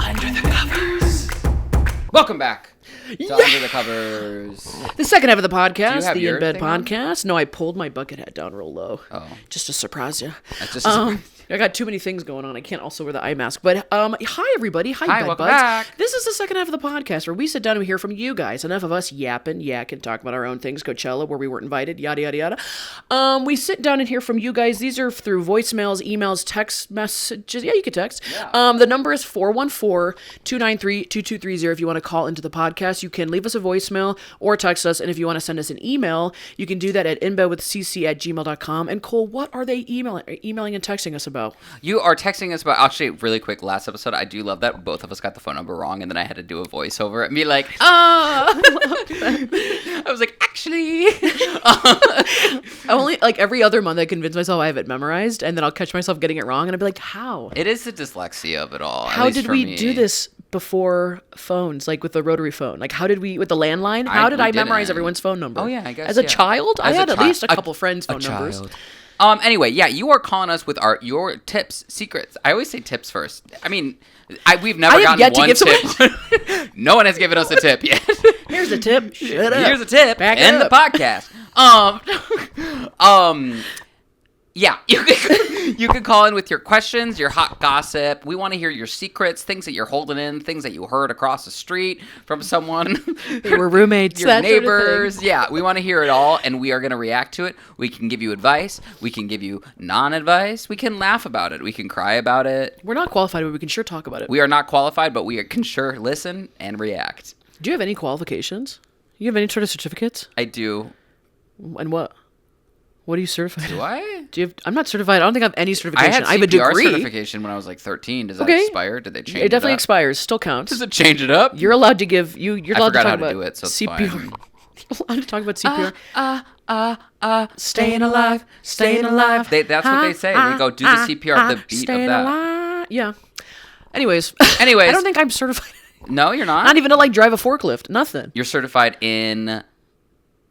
Under the covers. Welcome back to Under the Covers. The second half of the Do you podcast, have the your In Bed thing on? podcast. No, I pulled my bucket hat down real low. Oh. Just to surprise you. That's just a surprise. I got too many things going on. I can't also wear the eye mask. But hi everybody. Hi, bed welcome buds. back. This is the second half of the podcast where we sit down and we hear from you guys. Enough of us yapping, talk about our own things. Coachella, where we weren't invited, yada yada yada. We sit down and hear from you guys. These are through voicemails, emails, text messages. Yeah, you can text. Yeah. The number is 414-293-2230. If you want to call into the podcast, you can leave us a voicemail or text us. And if you want to send us an email, you can do that at inbedwithcc@gmail.com. And Cole, what are they emailing and texting us about? about? You are texting us about, actually, really quick, last episode, I do love that both of us got the phone number wrong, and then I had to do a voiceover and be like, I was like, actually. I only, like, every other month I convince myself I have it memorized, and then I'll catch myself getting it wrong, and I'll be like, how? It is the dyslexia of it all. How did we do this before phones, like with the rotary phone? Like, how did we, with the landline, how did I memorize everyone's phone number? Oh, yeah, I guess, As a child? I had at least a couple friends' phone numbers. Anyway, yeah, you are calling us with your tips, secrets. I always say tips first. I mean, we've never gotten one tip. No one has given us a tip yet. Here's a tip. Shut up. Here's a tip. Back in up. the podcast. Yeah, you can call in with your questions, your hot gossip. We want to hear your secrets, things that you're holding in, things that you heard across the street from someone. They were roommates, your neighbors. Yeah, we want to hear it all, and we are going to react to it. We can give you advice. We can give you non-advice. We can laugh about it. We can cry about it. We're not qualified, but we can sure talk about it. We are not qualified, but we can sure listen and react. Do you have any qualifications? You have any sort of certificates? I do. And what? What are you certified? Do I? I'm not certified. I don't think I have any certification. I have a degree. certification when I was like 13. Does that expire? Did they change it? It definitely expires. Still counts. Does it change it up? You're allowed to give You're allowed to talk about do it, so CPR. fine. You're allowed to talk about CPR. Staying alive, staying alive. That's what they say. They go do the CPR, the beat of that. Alive. Yeah. Anyways, I don't think I'm certified. No, you're not. Not even to like drive a forklift. Nothing. You're certified in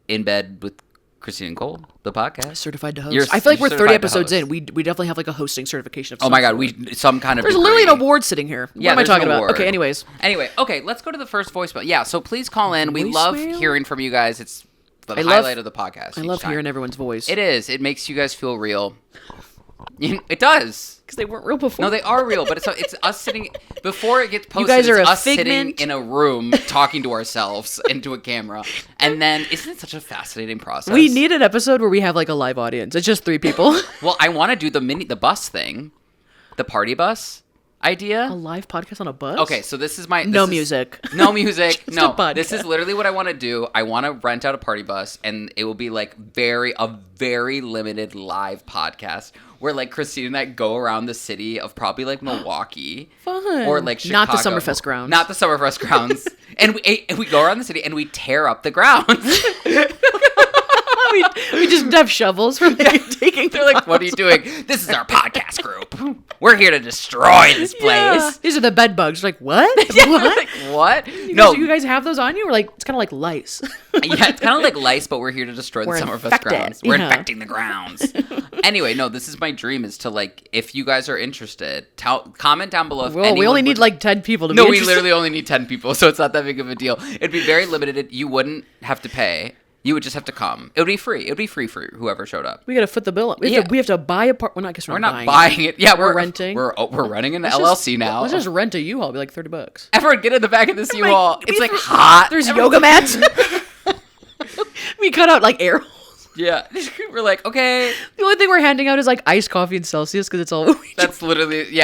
bed with Christine and Cole, the podcast. Certified to host. I feel like we're 30 episodes in. We definitely have like a hosting certification. Oh my god, some kind of. There's degree. literally an award sitting here. Yeah, what am I talking about? Award. Okay, anyways. Anyway, okay, let's go to the first voicemail. Yeah, so please call in. We love hearing from you guys. It's the highlight of the podcast. I love hearing everyone's voice. It is. It makes you guys feel real. It does. Because they weren't real before. No, they are real, but it's us sitting before it gets posted. You guys are it's a us figment. Sitting in a room talking to ourselves into a camera, and then isn't it such a fascinating process? We need an episode where we have like a live audience. It's just 3 people. Well, I want to do the bus thing, the party bus idea. A live podcast on a bus? Okay, so this is my music. No music. Just No. a podcast. This is literally what I want to do. I want to rent out a party bus, and it will be like a very limited live podcast where like Christine and I go around the city of probably like Milwaukee. Fun. Or like Chicago. Not the Summerfest grounds. Not the Summerfest grounds. and we go around the city and we tear up the grounds. we just have shovels for like, taking. They're like, "What are you doing? This is our podcast group. We're here to destroy this place." Yeah. These are the bed bugs. Like what? Yeah, What? like, what? You guys have those on you? We're like, it's kind of like lice. Yeah, it's kind of like lice, but we're here to destroy the Summerfest grounds. We're infecting the grounds. Anyway, no, this is my dream: is to like, if you guys are interested, comment down below. If we only need like 10 people to. No, be we interested. literally only need 10 people, so it's not that big of a deal. It'd be very limited. You wouldn't have to pay. You would just have to come. It would be free. It would be free for whoever showed up. We gotta foot the bill up. We have to buy a part. Well, I guess we're not buying it. Yeah, we're renting. We're running an LLC now. Let's just rent a U-Haul. It'll be like $30. Everyone, get in the back of this U-Haul. It's like hot. There's yoga mats. We cut out like air holes. Yeah, we're like, okay. The only thing we're handing out is like iced coffee and Celsius because it's all. That's literally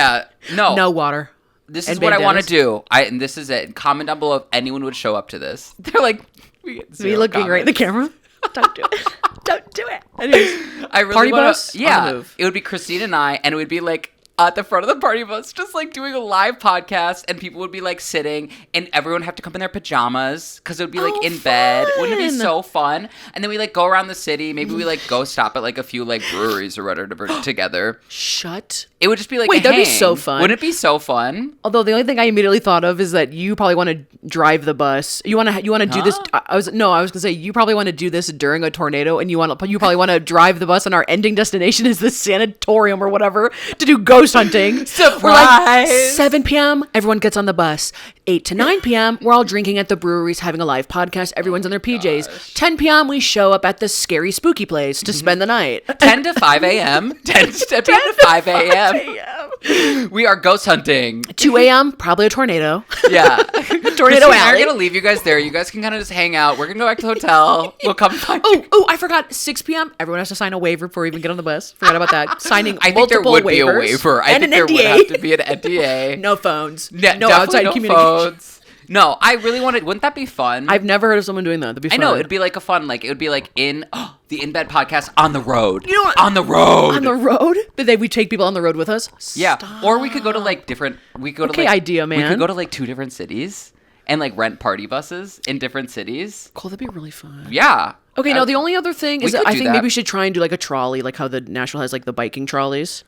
no water. This is what I want to do. And this is it. Comment down below if anyone would show up to this. They're like, me looking right in the camera. Don't do it. Don't do it. Anyways, I really party wanna, bus. Yeah, it would be Christine and I, and it would be like at the front of the party bus, just like doing a live podcast, and people would be like sitting, and everyone would have to come in their pajamas because it would be like in bed. Wouldn't it be so fun? And then we like go around the city. Maybe we like go stop at like a few like breweries or whatever together. Shut. It would just be like, wait, that'd be so fun. Wouldn't it be so fun? Although the only thing I immediately thought of is that you probably want to drive the bus. You want to do this. I was gonna say you probably want to do this during a tornado, and you probably want to drive the bus, and our ending destination is the sanatorium or whatever to do ghost hunting. Surprise! We're like 7 p.m. Everyone gets on the bus. 8 to 9 p.m. We're all drinking at the breweries, having a live podcast. Everyone's in their PJs. Gosh. 10 p.m. We show up at the scary spooky place to spend the night. 10 to 5 a.m. 10 to 5 a.m. We are ghost hunting. 2 a.m. Probably a tornado. Yeah. Tornado alley. I'm going to leave you guys there. You guys can kind of just hang out. We're going to go back to the hotel. We'll come find you. Oh, I forgot. 6 p.m. Everyone has to sign a waiver before we even get on the bus. Forgot about that. Signing I think there multiple would waivers. be a waiver. I think there would have to be an NDA. No phones. No outside no communication. phones. No, I really wanted. Wouldn't that be fun? I've never heard of someone doing that. That'd be fun. I know it'd be like a fun, like it would be like in the In Bed podcast on the road. You know what? On the road. On the road? We take people on the road with us? Yeah. Stop. Or we could go to like different. We could go to like, idea, man. We could go to like 2 different cities and like rent party buses in different cities. Cool. That'd be really fun. Yeah. Okay. Now the only other thing is that I think that. maybe we should try and do like a trolley, like how the Nashville has like the biking trolleys.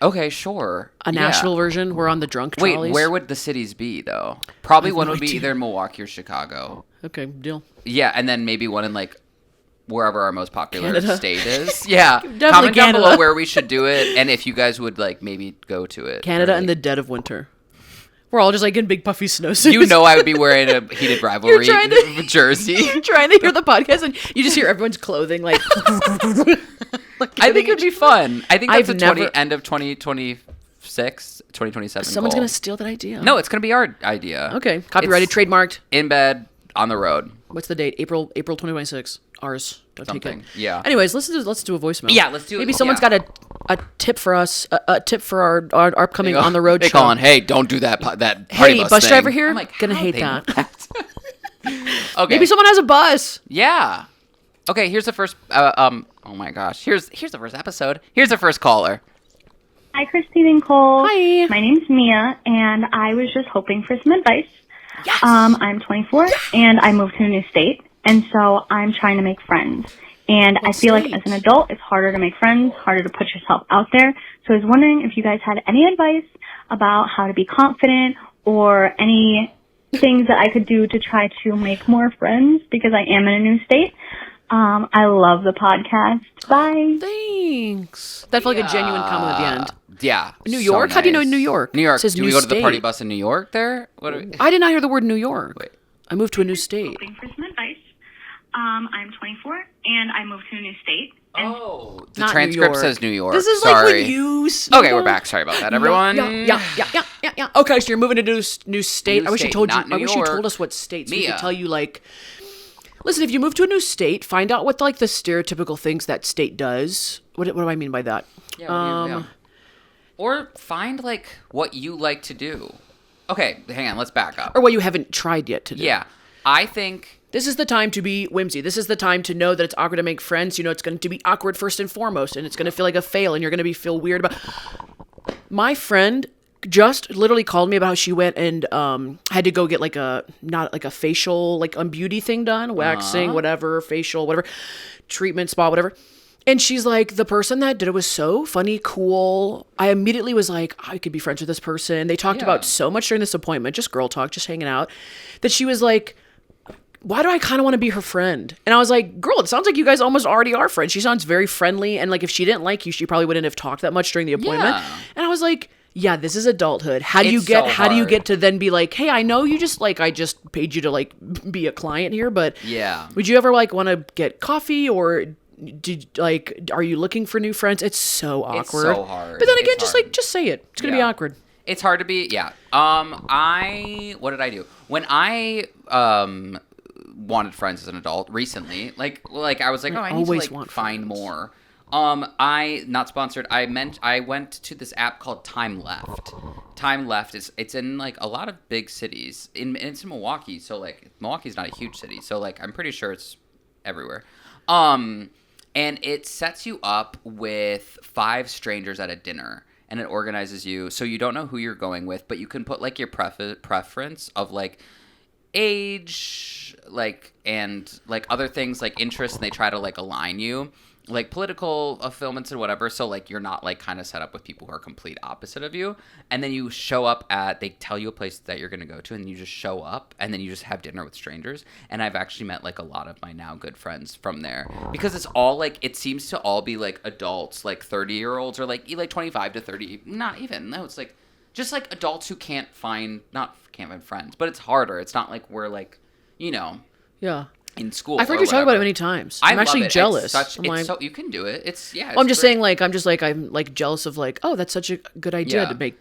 Okay, sure. A Nashville version. We're on the drunk trolleys. Wait, where would the cities be though? Probably one would be either in Milwaukee or Chicago. Okay, deal. Yeah, and then maybe one in like wherever our most popular Canada. state is. Yeah. Definitely Comment down Canada. below where we should do it and if you guys would like maybe go to it. Canada in the dead of winter. We're all just like in big puffy snowsuits. You know I would be wearing a Heated Rivalry jersey. You're trying to hear the podcast and you just hear everyone's clothing like... I think it'd be fun. I think that's I've end of 2026, 2027 Someone's goal. going to steal that idea. No, it's going to be our idea. Okay. Copyrighted, It's trademarked. In bed, on the road. What's the date? April 2026. Ours. Don't take Something. it. Yeah. Anyways, let's do a voicemail. Yeah, let's do it. Maybe someone's Yeah. got a tip for us, a tip for our upcoming on the road They show. calling, hey, don't do that party Hey, bus thing. driver here? I'm like, Gonna how hate they know that. Okay. Maybe someone has a bus. Yeah. Okay, here's the first oh my gosh. Here's the first episode. Here's the first caller. Hi, Christine and Cole. Hi. My name's Mia, and I was just hoping for some advice. Yes. I'm 24, and I moved to a new state, and so I'm trying to make friends. And I feel like state? as an adult, it's harder to make friends, harder to put yourself out there. So I was wondering if you guys had any advice about how to be confident or any things that I could do to try to make more friends because I am in a new state. I love the podcast. Bye. Thanks. That felt like a genuine comment at the end. Yeah. New so York? How do you know nice. New York? New York. It says Do new we go to the party state. bus in New York there? What are we... I did not hear the word New York. Wait. I moved to a new state. Hoping for some advice. I'm 24, and I moved to a new state. Oh, the Not New transcript York. says New York. This is Sorry. like when you... Okay, we're back. Sorry about that, everyone. Yeah. Okay, so you're moving to a new state. New I wish state, you told you. not New I wish you York. told us what state, so we Mia. could tell you like. Listen, if you move to a new state, find out what like the stereotypical things that state does. What do I mean by that? Yeah. Or find like what you like to do. Okay, hang on. Let's back up. Or what you haven't tried yet to do. Yeah, I think This is the time to be whimsy. This is the time to know that it's awkward to make friends. You know, it's going to be awkward first and foremost, and it's going to feel like a fail, and you're going to feel weird about. My friend just literally called me about how she went and had to go get like not like a facial like beauty thing done, waxing, whatever, facial, whatever, treatment, spa, whatever. And she's like, the person that did it was so funny, cool. I immediately was like, I could be friends with this person. They talked about so much during this appointment, just girl talk, just hanging out, that she was like, why do I kind of want to be her friend? And I was like, girl, it sounds like you guys almost already are friends. She sounds very friendly. And like, if she didn't like you, she probably wouldn't have talked that much during the appointment. Yeah. And I was like, yeah, this is adulthood. How do you It's get, so how do you hard. get to then be like, hey, I know you just like, I just paid you to like be a client here, but Yeah. would you ever like want to get coffee or are you looking for new friends? It's so awkward. so hard. But then again, It's just hard. say it. It's going to be Yeah. awkward. It's hard to be, yeah. What did I do? When I wanted friends as an adult recently, like I was like, oh, I need always to want find friends. more. I not sponsored. I went to this app called Time Left. Time Left it's in like a lot of big cities. It's in Milwaukee, so like Milwaukee's not a huge city, so like I'm pretty sure it's everywhere. And it sets you up with 5 strangers at a dinner. And it organizes you so you don't know who you're going with, but you can put like your preference of like age, like and like other things like interests, and they try to like align you, like political affiliates and whatever. So like you're not like kind of set up with people who are complete opposite of you. And then you show up they tell you a place that you're gonna go to, and you just show up, and then you just have dinner with strangers. And I've actually met like a lot of my now good friends from there because it's all like it seems to all be like adults, like 30-year-olds or like 25 to 30. Not even no, it's like just like adults who can't find friends, but it's harder. It's not like we're like Yeah. in school. I've heard or you talk about it whatever. many times. I I'm love actually it. jealous. It's I'm like, so you can do it. It's yeah. I'm it's just great. saying, I'm like jealous of like, oh, that's such a good idea Yeah.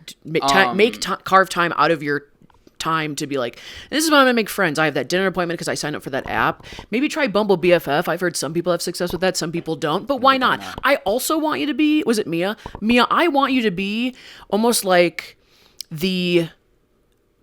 to carve time out of your time to be like, this is when I'm gonna make friends. I have that dinner appointment because I signed up for that app. Maybe try Bumble BFF. I've heard some people have success with that, some people don't. But why not? I also want you to be. Was it Mia? Mia, I want you to be almost like the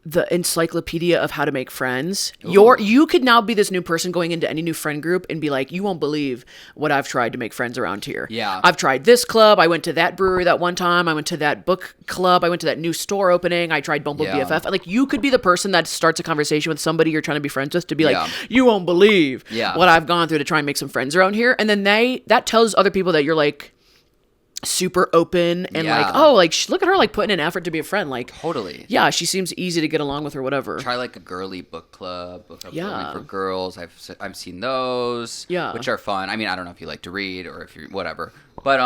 the encyclopedia of how to make friends. Ooh. You could now be this new person going into any new friend group and be like, you won't believe what I've tried to make friends around here. Yeah. I've tried this club. I went to that brewery that one time. I went to that book club. I went to that new store opening. I tried Bumble Yeah. BFF. Like, you could be the person that starts a conversation with somebody you're trying to be friends with to be like, Yeah. you won't believe Yeah. what I've gone through to try and make some friends around here. And then that tells other people that you're like super open and Yeah. like, oh, like look at her like putting an effort to be a friend. Like, Totally. yeah, she seems easy to get along with or whatever. Try like a girly book club Yeah. only for girls. I've seen those, Yeah. which are fun. I mean, I don't know if you like to read or if you're whatever, but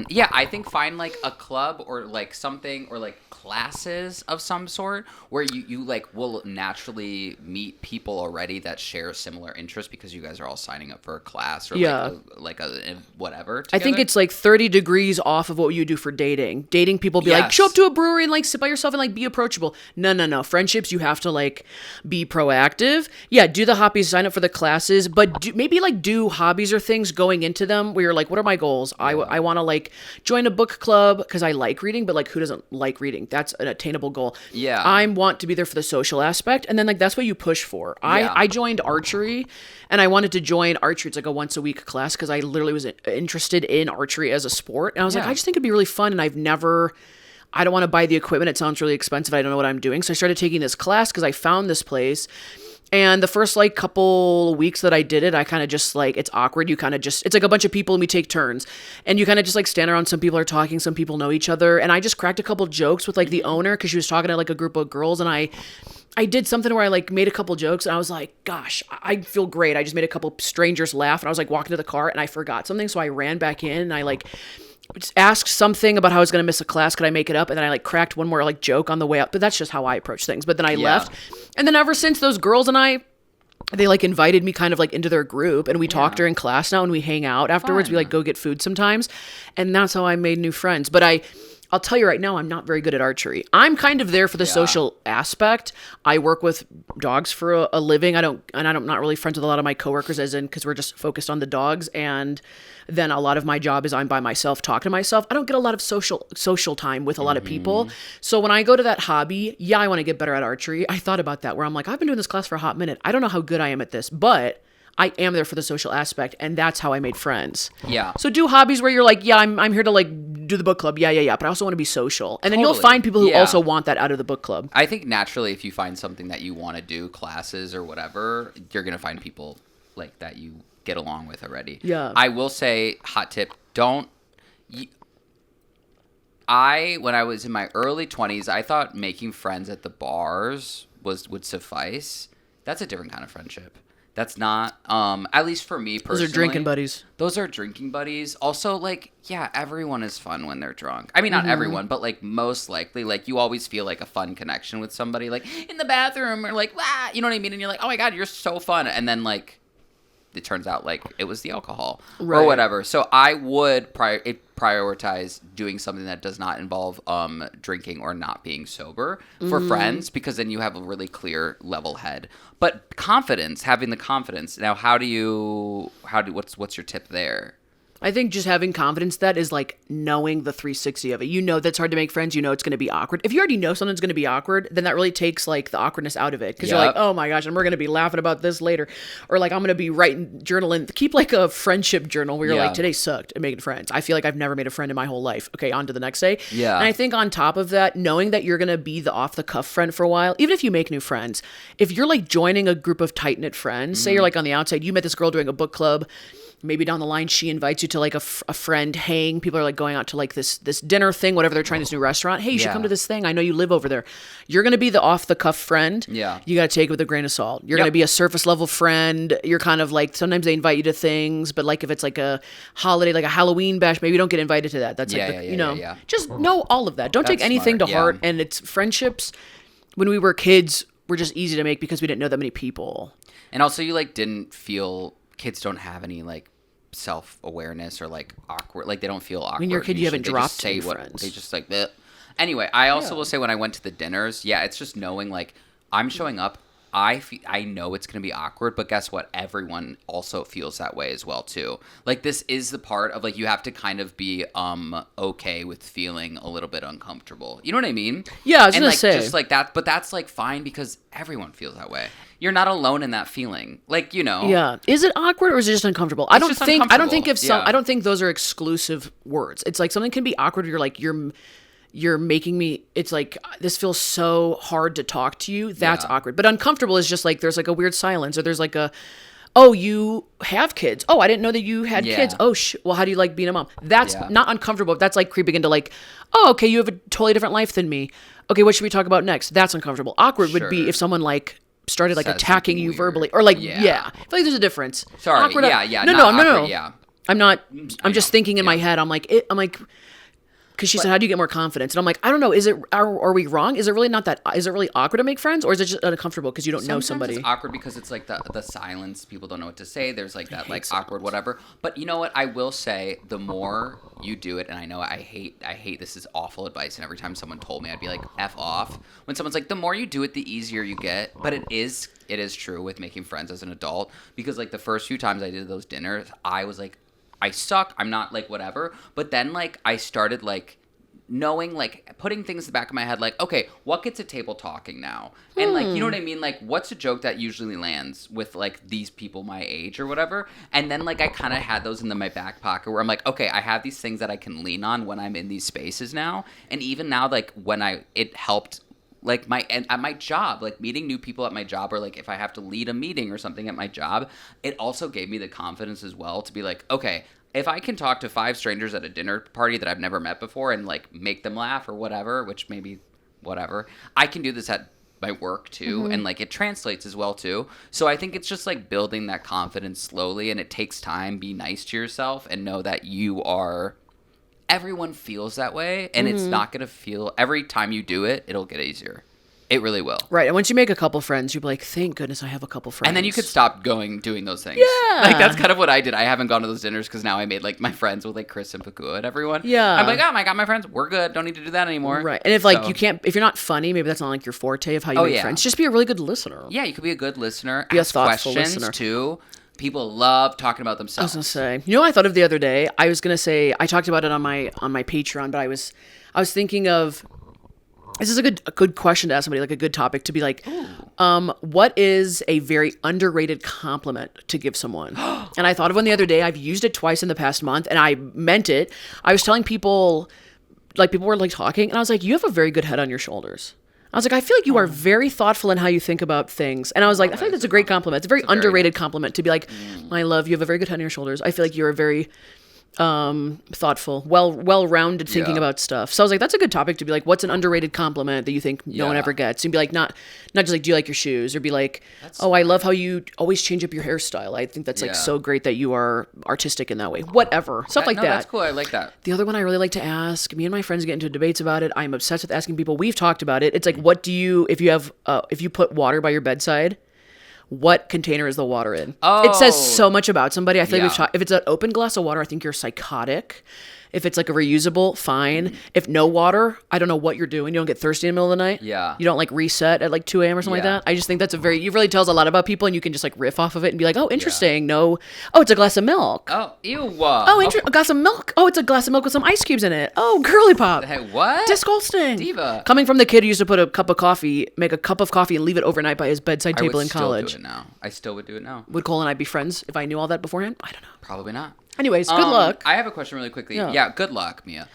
yeah, I think find like a club or like something or like classes of some sort where you like will naturally meet people already that share similar interests because you guys are all signing up for a class or Yeah. like a whatever. I think together. it's like 30 degrees off of what you do for dating. Dating people be like, Yes. show up to a brewery and like sit by yourself and like be approachable. No. Friendships, you have to like be proactive. Yeah, do the hobbies, sign up for the classes, but maybe like do hobbies or things going into them where you're like, what are my goals? I want to like join a book club because I like reading, but like who doesn't like reading? That's an attainable goal. Yeah. I want to be there for the social aspect. And then like that's what you push for. Yeah. I joined archery and I wanted to join archery. It's like a once a week class because I literally was interested in archery as a sport. And I was like, Yeah. I just think it'd be really fun. And I don't want to buy the equipment. It sounds really expensive. I don't know what I'm doing. So I started taking this class because I found this place. And the first like couple weeks that I did it, I kind of just like, it's awkward. It's like a bunch of people and we take turns and you kind of just like stand around. Some people are talking, some people know each other. And I just cracked a couple jokes with like the owner because she was talking to like a group of girls. And I did something where I like made a couple jokes and I was like, gosh, I feel great. I just made a couple strangers laugh and I was like walking to the car and I forgot something. So I ran back in and I like just asked something about how I was going to miss a class. Could I make it up? And then I like cracked one more like joke on the way up, but that's just how I approach things. But then I left. And then ever since those girls and they like invited me kind of like into their group and we talk during class now and we hang out afterwards. Fun. We like go get food sometimes. And that's how I made new friends. But I'll tell you right now, I'm not very good at archery. I'm kind of there for the social aspect. I work with dogs for a living. I'm not really friends with a lot of my coworkers as in, cause we're just focused on the dogs. And then a lot of my job is I'm by myself, talking to myself. I don't get a lot of social time with a lot of people. So when I go to that hobby, yeah, I want to get better at archery. I thought about that where I'm like, I've been doing this class for a hot minute. I don't know how good I am at this, but I am there for the social aspect, and that's how I made friends. Yeah. So do hobbies where you're like, yeah, I'm here to like do the book club. Yeah. But I also want to be social. And then you'll Totally. find people who Yeah. also want that out of the book club. I think naturally, if you find something that you want to do, classes or whatever, you're gonna find people like that you get along with already. Yeah. I will say, hot tip: when I was in my early 20s, I thought making friends at the bars would suffice. That's a different kind of friendship. That's not, at least for me personally. Those are drinking buddies. Those are drinking buddies. Also, like, yeah, everyone is fun when they're drunk. I mean, not everyone, but, like, most likely, like, you always feel, like, a fun connection with somebody, like, in the bathroom or, like, wah, you know what I mean? And you're like, oh, my God, you're so fun. And then, like, it turns out, like, it was the alcohol or whatever. So I would prioritize doing something that does not involve drinking or not being sober for friends, because then you have a really clear level head. But having the confidence. Now, what's your tip there? I think just having confidence, that is like knowing the 360 of it. You know that's hard to make friends. You know it's going to be awkward. If you already know something's going to be awkward, then that really takes like the awkwardness out of it. Because you're like, oh my gosh, and we're going to be laughing about this later. Or like I'm going to be writing, journaling. Keep like a friendship journal where you're like, today sucked at making friends. I feel like I've never made a friend in my whole life. Okay, on to the next day. Yeah. And I think on top of that, knowing that you're going to be the off-the-cuff friend for a while, even if you make new friends, if you're like joining a group of tight-knit friends, say you're like on the outside, you met this girl doing a book club, maybe down the line she invites you to like a friend hang. People are like going out to like this dinner thing, whatever they're trying, this new restaurant. Hey, you should come to this thing. I know you live over there. You're going to be the off the cuff friend. Yeah. You got to take it with a grain of salt. You're going to be a surface level friend. You're kind of like, sometimes they invite you to things, but like if it's like a holiday, like a Halloween bash, maybe you don't get invited to that. That's just know all of that. Don't take anything smart, to heart. And it's friendships. When we were kids, were just easy to make because we didn't know that many people. And also you like didn't feel, kids don't have any like self-awareness or like awkward, like they don't feel awkward. When you're a kid, you haven't They dropped just say any what friends. they just like bleh. Anyway, I also will say when I went to the dinners, it's just knowing like I'm showing up I know it's going to be awkward, but guess what? Everyone also feels that way as well too. Like this is the part of like you have to kind of be okay with feeling a little bit uncomfortable. You know what I mean? Yeah, I was and gonna like say. just like that, but that's like fine because everyone feels that way. You're not alone in that feeling. Like, you know. Yeah. Is it awkward or is it just uncomfortable? I don't just think uncomfortable. if some Yeah. I don't think those are exclusive words. It's like something can be awkward. You're like you're making me. It's like this feels so hard to talk to you. That's Yeah. awkward. But uncomfortable is just like there's like a weird silence or there's like a. Oh, you have kids. Oh, I didn't know that you had Yeah. kids. Oh, well, how do you like being a mom? That's Yeah. not uncomfortable. That's like creeping into like, oh, okay, you have a totally different life than me. Okay, what should we talk about next? That's uncomfortable. Awkward would be Sure. if someone like started like Says attacking something you weird. verbally or like, Yeah. yeah. I feel like there's a difference. Sorry. Awkward, Yeah. No, not no. awkward, Yeah. I'm not. I'm just know. thinking in my Yeah. head. I'm like, because she said, "How do you get more confidence?" And I'm like, I don't know. Is it? Are we wrong? Is it really not that? Is it really awkward to make friends, or is it just uncomfortable because you don't know Sometimes somebody? It's awkward because it's like the silence. People don't know what to say. There's like that like awkward whatever. But you know what? I will say the more you do it, and I know I hate this is awful advice. And every time someone told me, I'd be like, F off. When someone's like, the more you do it, the easier you get. But it is true with making friends as an adult because like the first few times I did those dinners, I was like, I suck. I'm not like whatever. But then like I started like knowing, like putting things in the back of my head, like, okay, what gets a table talking now? And like, you know what I mean? Like, what's a joke that usually lands with like these people my age or whatever? And then like I kind of had those in my back pocket where I'm like, okay, I have these things that I can lean on when I'm in these spaces now. And even now, like when it helped like at my job, like meeting new people at my job, or like if I have to lead a meeting or something at my job, it also gave me the confidence as well to be like, okay, if I can talk to 5 strangers at a dinner party that I've never met before and like make them laugh or whatever, which maybe whatever, I can do this at my work too. And like it translates as well too. So I think it's just like building that confidence slowly, and it takes time. Be nice to yourself and know that everyone feels that way, and it's not going to feel, every time you do it, it'll get easier. It really will. Right. And once you make a couple friends, you'll be like, thank goodness I have a couple friends. And then you could stop doing those things. Yeah. Like, that's kind of what I did. I haven't gone to those dinners because now I made, like, my friends with, like, Chris and Pakua and everyone. Yeah. I'm like, oh, I got my friends. We're good. Don't need to do that anymore. Right. And if, like, So- if you're not funny, maybe that's not, like, your forte of how you make yeah. friends. Just be a really good listener. Yeah, you could be a good listener. Be a Ask thoughtful questions, listener. too. People love talking about I was themselves. gonna say, you know what I thought of the other day? I was gonna say, I talked about it on my Patreon, but I was thinking of, this is a good question to ask somebody, like a good topic to be like, what is a very underrated compliment to give someone? And I thought of one the other day. I've used it twice in the past month, and I meant it. I was telling people, like people were like talking, and I was like, you have a very good head on your shoulders. I was like, I feel like you are very thoughtful in how you think about things. And I was like, I feel like that's a great compliment. It's a very underrated compliment to be like, my love, you have a very good head on your shoulders. I feel like you're a very thoughtful, well-rounded thinking Yeah. about stuff. So I was like, that's a good topic to be like, what's an underrated compliment that you think no one Yeah. ever gets? And be like, not just like, do you like your shoes? Or be like, oh, I love how you always change up your hairstyle. I think that's like Yeah. so great that you are artistic in that way. Whatever. Stuff like no, that. That's cool. I like that. The other one I really like to ask, me and my friends get into debates about it. I'm obsessed with asking people. We've talked about it. It's like, what do you, if you put water by your bedside, what container is the water in? It says so much about somebody. I feel like Yeah. we've talked, if it's an open glass of water, I think you're psychotic. If it's like a reusable, fine. If no water, I don't know what you're doing. You don't get thirsty in the middle of the night. Yeah. You don't like reset at like 2 a.m. or something Yeah. like that. I just think that's it really tells a lot about people, and you can just like riff off of it and be like, oh, interesting. No. Oh, it's a glass of milk. Oh, ew. Oh, a glass of milk. Oh, it's a glass of milk with some ice cubes in it. Oh, girly pop. Hey, what? Disgusting. Diva. Coming from the kid who used to make a cup of coffee and leave it overnight by his bedside I table would in still college. do it now. I still would do it now. Would Cole and I be friends if I knew all that beforehand? I don't know. Probably not. Anyways, good luck. I have a question really quickly. Yeah. Yeah, good luck, Mia.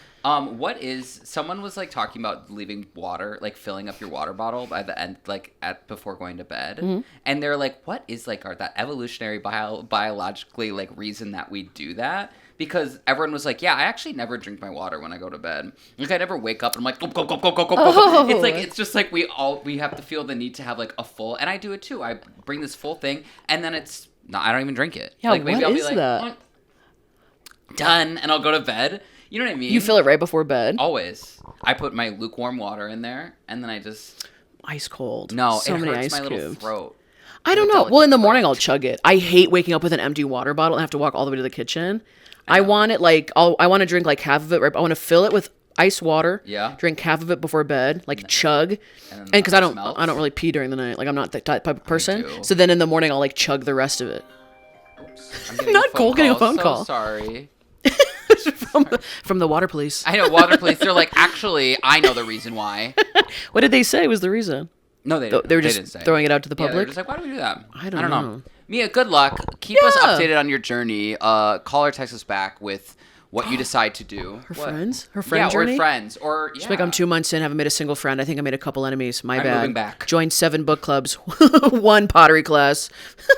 Someone was like talking about leaving water, like filling up your water bottle by the end, like before going to bed. Mm-hmm. And they're like, what is like that evolutionary biologically like reason that we do that? Because everyone was like, yeah, I actually never drink my water when I go to bed. Like I never wake up and I'm like, go. Oh. It's like, it's just like we have to feel the need to have like a full, and I do it too. I bring this full thing and then I don't even drink it. Yeah, like maybe what I'll be is like, that? done, and I'll go to bed. You know what I mean? You fill it right before bed. Always. I put my lukewarm water in there, and then I just... Ice cold. No, so it many hurts ice my cubes. little throat. I don't My know. Well, in the delicate morning throat. I'll chug it. I hate waking up with an empty water bottle and have to walk all the way to the kitchen. I want it like I want to drink like half of it. Right, I want to fill it with ice water. Yeah. Drink half of it before bed, like chug. And because I don't really pee during the night. Like I'm not that type of person. do. So then in the morning I'll like chug the rest of it. Oops, I'm getting Not a phone Cole getting a call. phone So call. Sorry. From the water police. I know, water police. They're like, actually, I know the reason why. What did they say was the reason? No, they didn't. They were didn't just say. throwing it out to the Yeah, they're public? just like, why do we do that? I don't know. Mia, good luck. Keep us Yeah. updated on your journey. Call or text us back with what you decide to do. Her What? friends? Her Yeah, friend journey? or friends. Or, yeah. She's like, I'm 2 months in, haven't made a single friend. I think I made a couple enemies. My I'm bad. moving back. Joined 7 book clubs, 1 pottery class.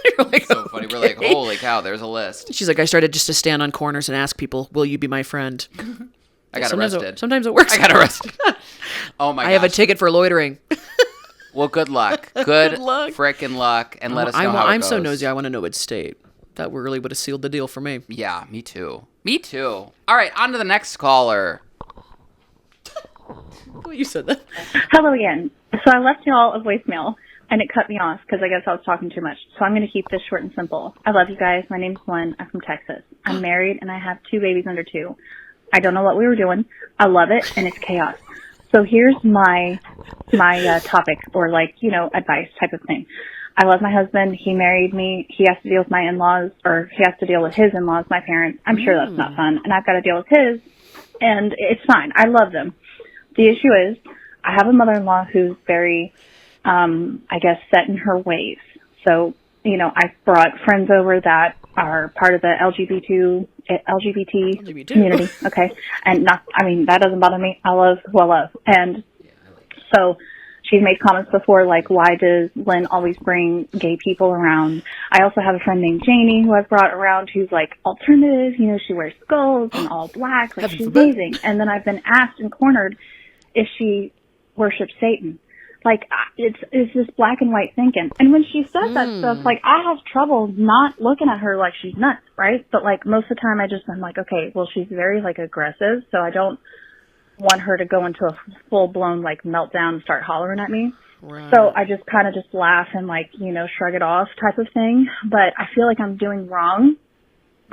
You're like, So funny. We're like, okay. holy cow, there's a list. She's like, I started just to stand on corners and ask people, will you be my friend? I got Sometimes arrested. Sometimes it works. I got arrested. Oh my god. I have a ticket for loitering. Well, good luck. Good luck. frickin' luck. And let us know how it I'm goes. so nosy. I want to know which state. That really would have sealed the deal for me. Yeah, me too. Me too. All right, on to the next caller. Oh, you said that. Hello again. So I left y'all a voicemail, and it cut me off because I guess I was talking too much. So I'm going to keep this short and simple. I love you guys. My name's Gwen. I'm from Texas. I'm married, and I have 2 babies under 2. I don't know what we were doing. I love it, and it's chaos. So here's my topic, or advice type of thing. I love my husband. He married me. He has to deal with my in-laws, or he has to deal with his in-laws, my parents. I'm sure that's not fun. And I've got to deal with his, and it's fine. I love them. The issue is I have a mother-in-law who's very, I guess, set in her ways. So, I've brought friends over that are part of the LGBT community. Okay. And that doesn't bother me. I love who I love. And so she's made comments before, like, why does Lynn always bring gay people around? I also have a friend named Janie who I've brought around who's, like, alternative. She wears skulls and all black. Like, she's amazing. And then I've been asked and cornered if she worships Satan. Like, it's this black and white thinking. And when she says that stuff, like, I have trouble not looking at her like she's nuts, right? But, like, most of the time I'm like, okay, well, she's very, like, aggressive, so I don't want her to go into a full-blown, like, meltdown and start hollering at me. Right. So I just kind of just laugh and, like, shrug it off type of thing. But I feel like I'm doing wrong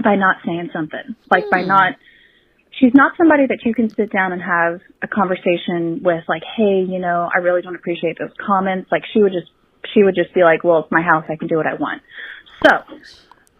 by not saying something. Like, by not... She's not somebody that you can sit down and have a conversation with, like, hey, I really don't appreciate those comments. Like, she would just be like, well, it's my house. I can do what I want. So,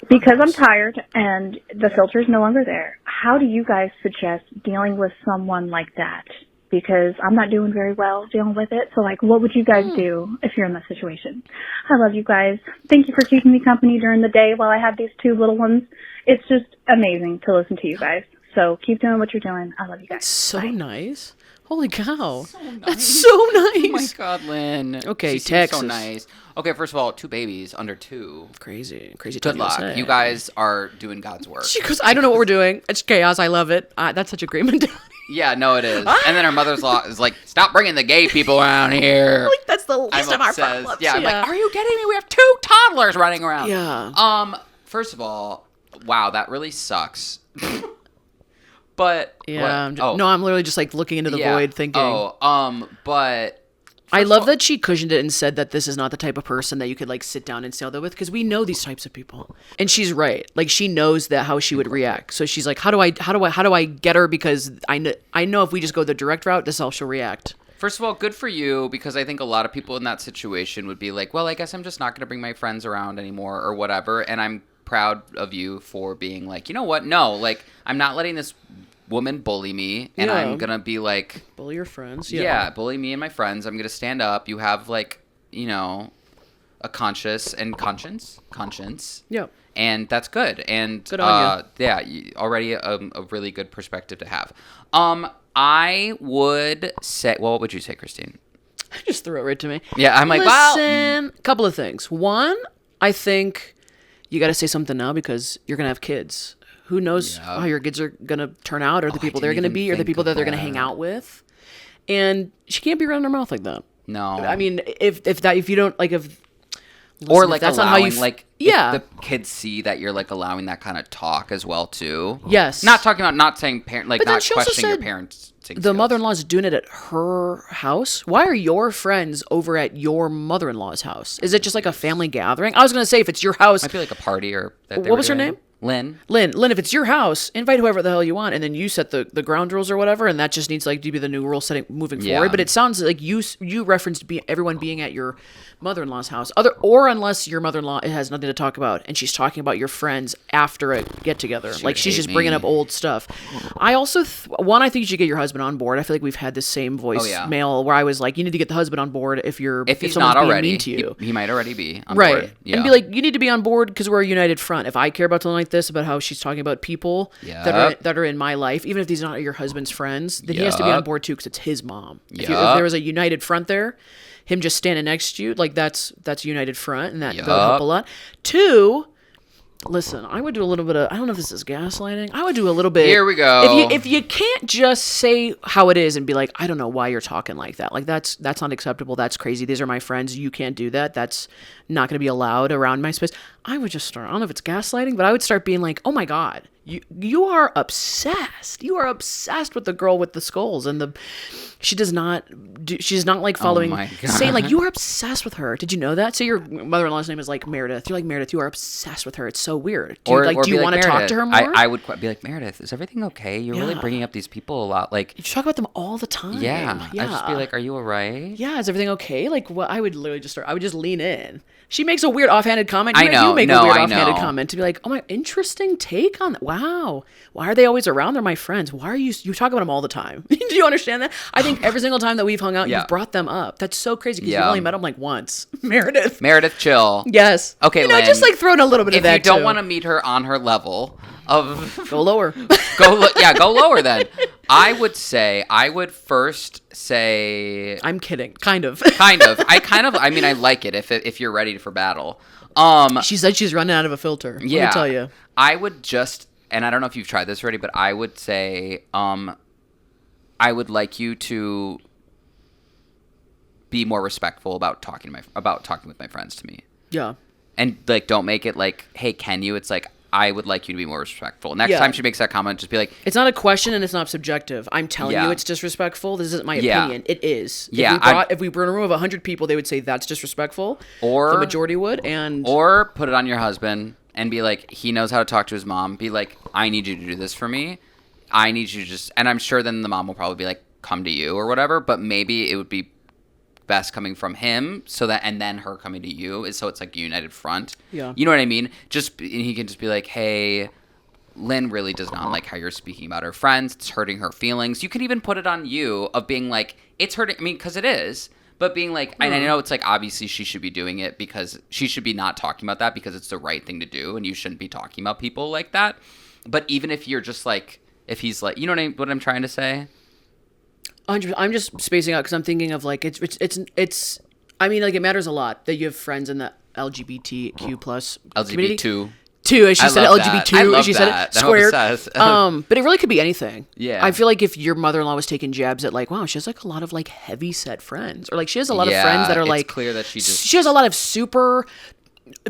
because I'm tired and the filter is no longer there, how do you guys suggest dealing with someone like that? Because I'm not doing very well dealing with it. So, like, what would you guys do if you're in that situation? I love you guys. Thank you for keeping me company during the day while I have these 2 little ones. It's just amazing to listen to you guys. So keep doing what you're doing. I love you guys. That's so nice. Holy cow. So nice. That's so nice. Oh my god, Lynn. Okay, she seems Texas. so nice. Okay, first of all, 2 babies under 2. Crazy. Crazy. Good luck. You guys are doing God's work. She goes, I don't know what we're doing. It's chaos. I love it. That's such a great mentality. Yeah, no, it is. And then her mother-in-law is like, stop bringing the gay people around here. Like, that's the least of our obsessed. problems. Yeah, I'm like, are you kidding me? We have 2 toddlers running around. Yeah. First of all, wow, that really sucks. But yeah, I'm literally just like looking into the void, thinking. But I love that she cushioned it and said that this is not the type of person that you could like sit down and sail there with, because we know these types of people, and she's right. Like, she knows that how she would react. So she's like, how do I get her? Because I know if we just go the direct route, this is how she'll react. First of all, good for you, because I think a lot of people in that situation would be like, well, I guess I'm just not going to bring my friends around anymore or whatever, and I'm proud of you for being like, you know what? No, like, I'm not letting this woman bully me, and I'm gonna be like, bully your friends. Yeah, bully me and my friends. I'm gonna stand up. You have, like, a conscience. Yeah, and that's good. And good on you. Yeah, already a really good perspective to have. I would say, well, what would you say, Christine? I just threw it right to me. Yeah, I'm like, listen, couple of things. One, I think you got to say something now because you're gonna have kids. Who knows how your kids are going to turn out, or the people they're going to be, or the people that they're going to hang out with. And she can't be running her mouth like that. No. I mean, if you don't, like, or like that's allowing, not how you like, yeah, if the kids see that you're like allowing that kind of talk as well too. Yes. Not talking about not saying parent, like, not questioning your parents. The mother-in-law is doing it at her house. Why are your friends over at your mother-in-law's house? Is it just like a family gathering? I was going to say, if it's your house, might be like a party or. What was her name? Lynn, if it's your house, invite whoever the hell you want, and then you set the ground rules or whatever, and that just needs to be the new rule setting moving forward. But it sounds like you referenced everyone being at your mother-in-law's house, or unless your mother-in-law has nothing to talk about, and she's talking about your friends after a get-together, like she's just bringing up old stuff. I also I think you should get your husband on board. I feel like we've had the same voicemail where I was like, you need to get the husband on board if he's someone's not being already mean to you. He might already be on right. board. Yeah. And be like, you need to be on board because we're a united front. If I care about something like this, about how she's talking about people that are in my life, even if these are not your husband's friends, then he has to be on board too because it's his mom. If there was a united front there, him just standing next to you, like that's a united front, and that would help a lot. 2, listen, I would do a little bit of, I don't know if this is gaslighting. I would do a little bit. Here we go. If you can't just say how it is and be like, I don't know why you're talking like that. Like that's not acceptable. That's crazy. These are my friends. You can't do that. That's not going to be allowed around my space. I would just start, I don't know if it's gaslighting, but I would start being like, oh my God, you are obsessed. You are obsessed with the girl with the skulls and she's not like following, saying like, you are obsessed with her. Did you know that? So your mother-in-law's name is like Meredith. You're like, Meredith, you are obsessed with her. It's so weird. Do you want to talk to her more? I would be like, Meredith, is everything okay? You're really bringing up these people a lot. Like, you talk about them all the time. Yeah. I'd just be like, are you all right? Yeah. Is everything okay? Like, what? I would literally I would just lean in. She makes a weird offhanded comment. You make a weird offhanded comment to be like, oh my, interesting take on that. Wow. Why are they always around? They're my friends. Why are you talk about them all the time? Do you understand that? I think every single time that we've hung out, you've brought them up. That's so crazy because you've only met them like once. Meredith, chill. Yes. Okay, Lynn, just like throwing a little bit of that. If you don't want to meet her on her level of... Go lower. Go lower then. I would first say... I'm kidding. Kind of. I mean, I like it if you're ready for battle. She said she's running out of a filter. Let me tell you. I would just... And I don't know if you've tried this already, but I would say, I would like you to be more respectful about talking with my friends to me. Yeah. And like, don't make it like, hey, can you? It's like, I would like you to be more respectful. Next time she makes that comment, just be like, it's not a question and it's not subjective. I'm telling you it's disrespectful. This isn't my opinion. It is. If we were in a room of 100 people, they would say that's disrespectful. Or the majority would. Or put it on your husband. And be like, he knows how to talk to his mom. Be like, I need you to do this for me. I need you to just... And I'm sure then the mom will probably be like, come to you or whatever. But maybe it would be best coming from him and then her coming to you. So it's like a united front. Yeah. You know what I mean? And he can just be like, hey, Lynn really does not like how you're speaking about her friends. It's hurting her feelings. You can even put it on you of being like, it's hurting... I mean, because it is... But being like, and I know it's like, obviously she should be doing it because she should be not talking about that because it's the right thing to do and you shouldn't be talking about people like that. But even if you're just like, if he's like, you know what I'm trying to say? I'm just spacing out because I'm thinking of like, it's, I mean, like it matters a lot that you have friends in the LGBTQ plus community. As she said, LGBT2, as she said it, squared. But it really could be anything. Yeah. I feel like if your mother-in-law was taking jabs at like, wow, she has like a lot of like heavy set friends, or like she has a lot of friends that are like, it's clear that she has a lot of super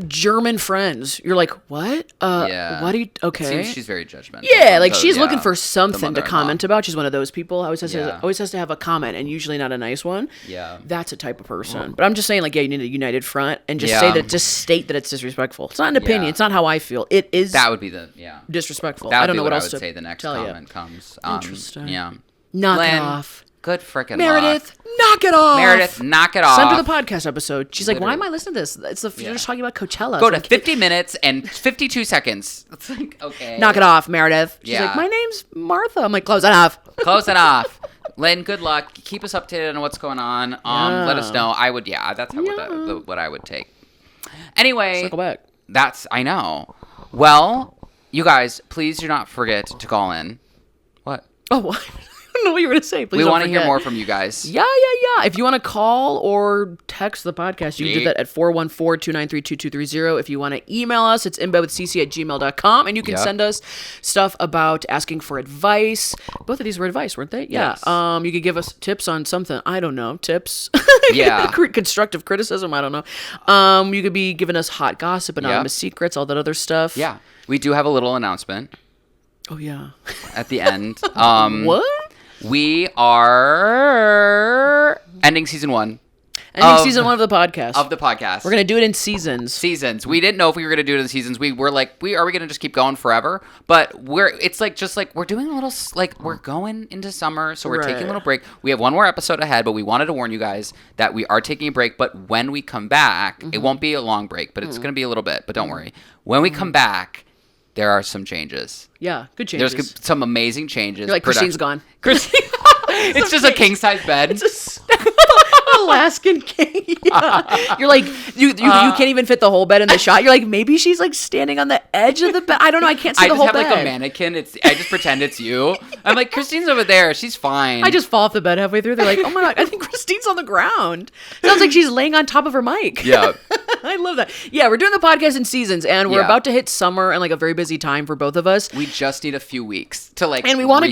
German friends. You're like, what? What do you? Okay. It seems she's very judgmental. Yeah, like she's looking for something to comment about. She's one of those people. Always has to have a comment, and usually not a nice one. Yeah, that's a type of person. But I'm just saying, like, you need a united front, and just state that it's disrespectful. It's not an opinion. It's not how I feel. It is. That would be disrespectful. That would I don't know what else I would say the next comment comes. Interesting. Yeah. Knock it off. Good freaking Meredith, knock it off. Meredith, knock it off. Send her the podcast episode. She's like, why am I listening to this? You're just talking about Coachella. Go to 50 minutes and 52 seconds. It's like, okay. Knock it off, Meredith. She's like, my name's Martha. I'm like, close it off. Close it off. Lynn, good luck. Keep us updated on what's going on. Let us know. I would, that's what I would take. Anyway. Circle back. I know. Well, you guys, please do not forget to call in. What? Oh, what? I don't know what you were going to say. Please we want to hear more from you guys. Yeah. If you want to call or text the podcast, you can do that at 414-293-2230. If you want to email us, it's inbedwithcc@gmail.com. And you can send us stuff about asking for advice. Both of these were advice, weren't they? Yeah. Yes. You could give us tips on something. I don't know. Tips. Yeah. Constructive criticism. I don't know. You could be giving us hot gossip, anonymous secrets, all that other stuff. Yeah. We do have a little announcement. Oh, yeah. At the end. What? We are ending season 1. Ending season 1 of the podcast. Of the podcast. We're going to do it in seasons. Seasons. We didn't know if we were going to do it in seasons. We were like, are we going to just keep going forever? But it's like, just like, we're doing a little, like, we're going into summer, so we're taking a little break. We have one more episode ahead, but we wanted to warn you guys that we are taking a break. But when we come back, it won't be a long break, but it's going to be a little bit. But don't worry. When we come back, there are some changes. Yeah, good changes. There's some amazing changes. You're like, Christine's gone. Christine. It's just a king-size bed. It's Alaskan king. Yeah. You're like, you can't even fit the whole bed in the shot. You're like, maybe she's like standing on the edge of the bed. I don't know. I can't see the whole bed. I just have like a mannequin. I just pretend it's you. I'm like, Christine's over there. She's fine. I just fall off the bed halfway through. They're like, oh my God, I think Christine's on the ground. Sounds like she's laying on top of her mic. Yeah. I love that. Yeah, we're doing the podcast in seasons, and we're about to hit summer and like a very busy time for both of us. We just need a few weeks to like and we want to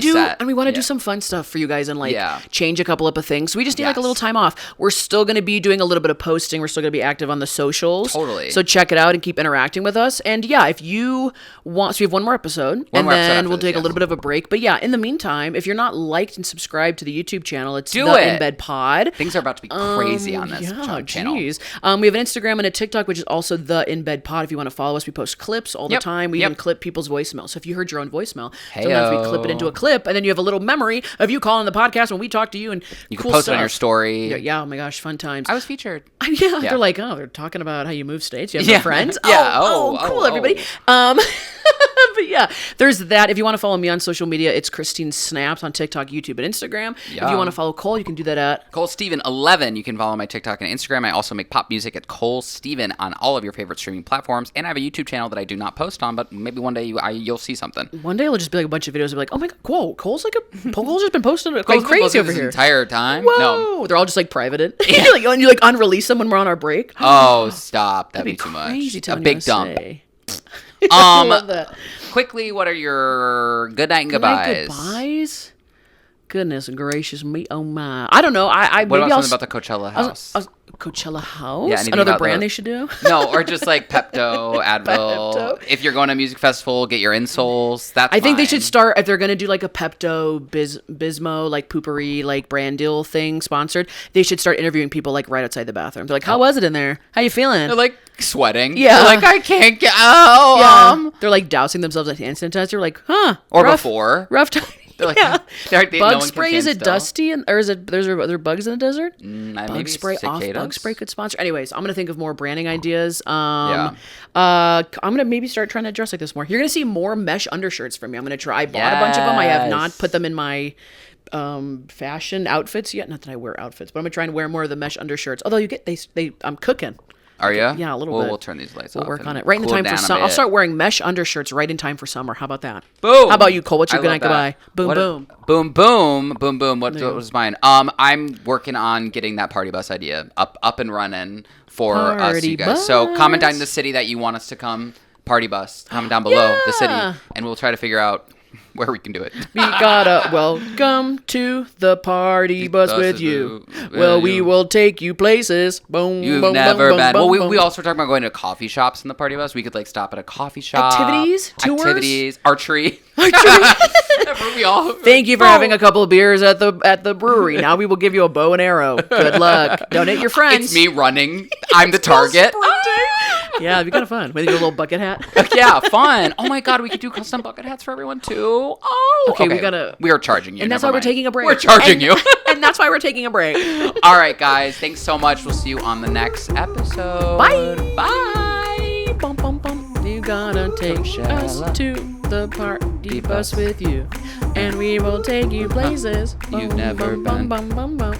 do some fun stuff for you guys and like change a couple of things. So we just need like a little time off. We're still going to be doing a little bit of posting. We're still going to be active on the socials. Totally. So check it out and keep interacting with us. And yeah, if you want, so we have one more episode, and then we'll take a little bit of a break. But yeah, in the meantime, if you're not liked and subscribed to the YouTube channel, it's In Bed Pod. Things are about to be crazy on this channel. We have an Instagram and a TikTok, which is also the In Bed Pod. If you want to follow us, we post clips all the time. We even clip people's voicemail. So if you heard your own voicemail, sometimes we clip it into a clip, and then you have a little memory of you calling the podcast when we talk to you, and you can post it on your story. Yeah, oh my gosh, fun times. I was featured. Yeah, they're like, they're talking about how you move states. You have no friends. Yeah. Cool, everybody. But yeah, there's that. If you want to follow me on social media, it's Christine Snaps on TikTok, YouTube, and Instagram. If you want to follow Cole, you can do that at Cole Steven 11. You can follow my TikTok and Instagram. I also make pop music at Cole Steven on all of your favorite streaming platforms, and I have a YouTube channel that I do not post on, but maybe one day you'll see something. One day it'll just be like a bunch of videos. Of like, oh my God, Cole's just been posting like crazy over here the entire time. Whoa, no, they're all just like privated. And you like unrelease them when we're on our break. Oh, stop! That'd be too much. A big dump. I love that. Quickly, what are your good night and goodbyes? Goodbyes? Goodness gracious me, oh my! I don't know. What about something about the Coachella house? Coachella house? Yeah, another brand they should do? No, or just like Pepto, Advil. If you're going to a music festival, get your insoles. I think they should start, if they're going to do like a Pepto Bismo, like poopery, like brand deal thing sponsored, they should start interviewing people like right outside the bathroom. They're like, how was it in there? How you feeling? They're like sweating. Yeah. They're like, I can't get out. Yeah. They're like dousing themselves with hand sanitizer. Like, huh. Or before. Rough time. Like, bug spray, is it dusty or is it are there bugs in the desert? Bug spray cicadas? Off bug spray could sponsor. Anyways, I'm gonna think of more branding ideas. I'm gonna maybe start trying to dress like this more. You're gonna see more mesh undershirts from me. I'm gonna try. I bought a bunch of them. I have not put them in my fashion outfits yet. Not that I wear outfits, but I'm gonna try and wear more of the mesh undershirts. Although I'm cooking. Are you? Yeah, a little bit. We'll turn these lights off. We'll work on it. Right in the time for summer. I'll start wearing mesh undershirts right in time for summer. How about that? Boom. How about you, Cole? What's your good night goodbye? Boom, boom. Boom, boom. Boom, boom. What was mine? I'm working on getting that party bus idea up and running for us, you guys. So comment down in the city that you want us to come. Party bus. Comment down below the city. And we'll try to figure out where we can do it. We gotta welcome to the party bus with you. Well, we will take you places. Boom, You've boom, never boom, been. boom, Well, boom. we also talking about going to coffee shops in the party bus. We could like stop at a coffee shop. Activities, archery. Thank you for having a couple of beers at the brewery. Now we will give you a bow and arrow. Good luck. Donate your friends. It's me running. I'm the target. Yeah, it'd be kind of fun. With your little bucket hat. Yeah, fun. Oh my God, we could do custom bucket hats for everyone too. Oh, okay. We are charging you. And that's why we're taking a break. We're charging you. And that's why we're taking a break. All right, guys. Thanks so much. We'll see you on the next episode. Bye. Bye. Bum, bum, bum. You gotta take us to the party bus with you, and we will take you places. You've never been. Bum, bum, bum, bum.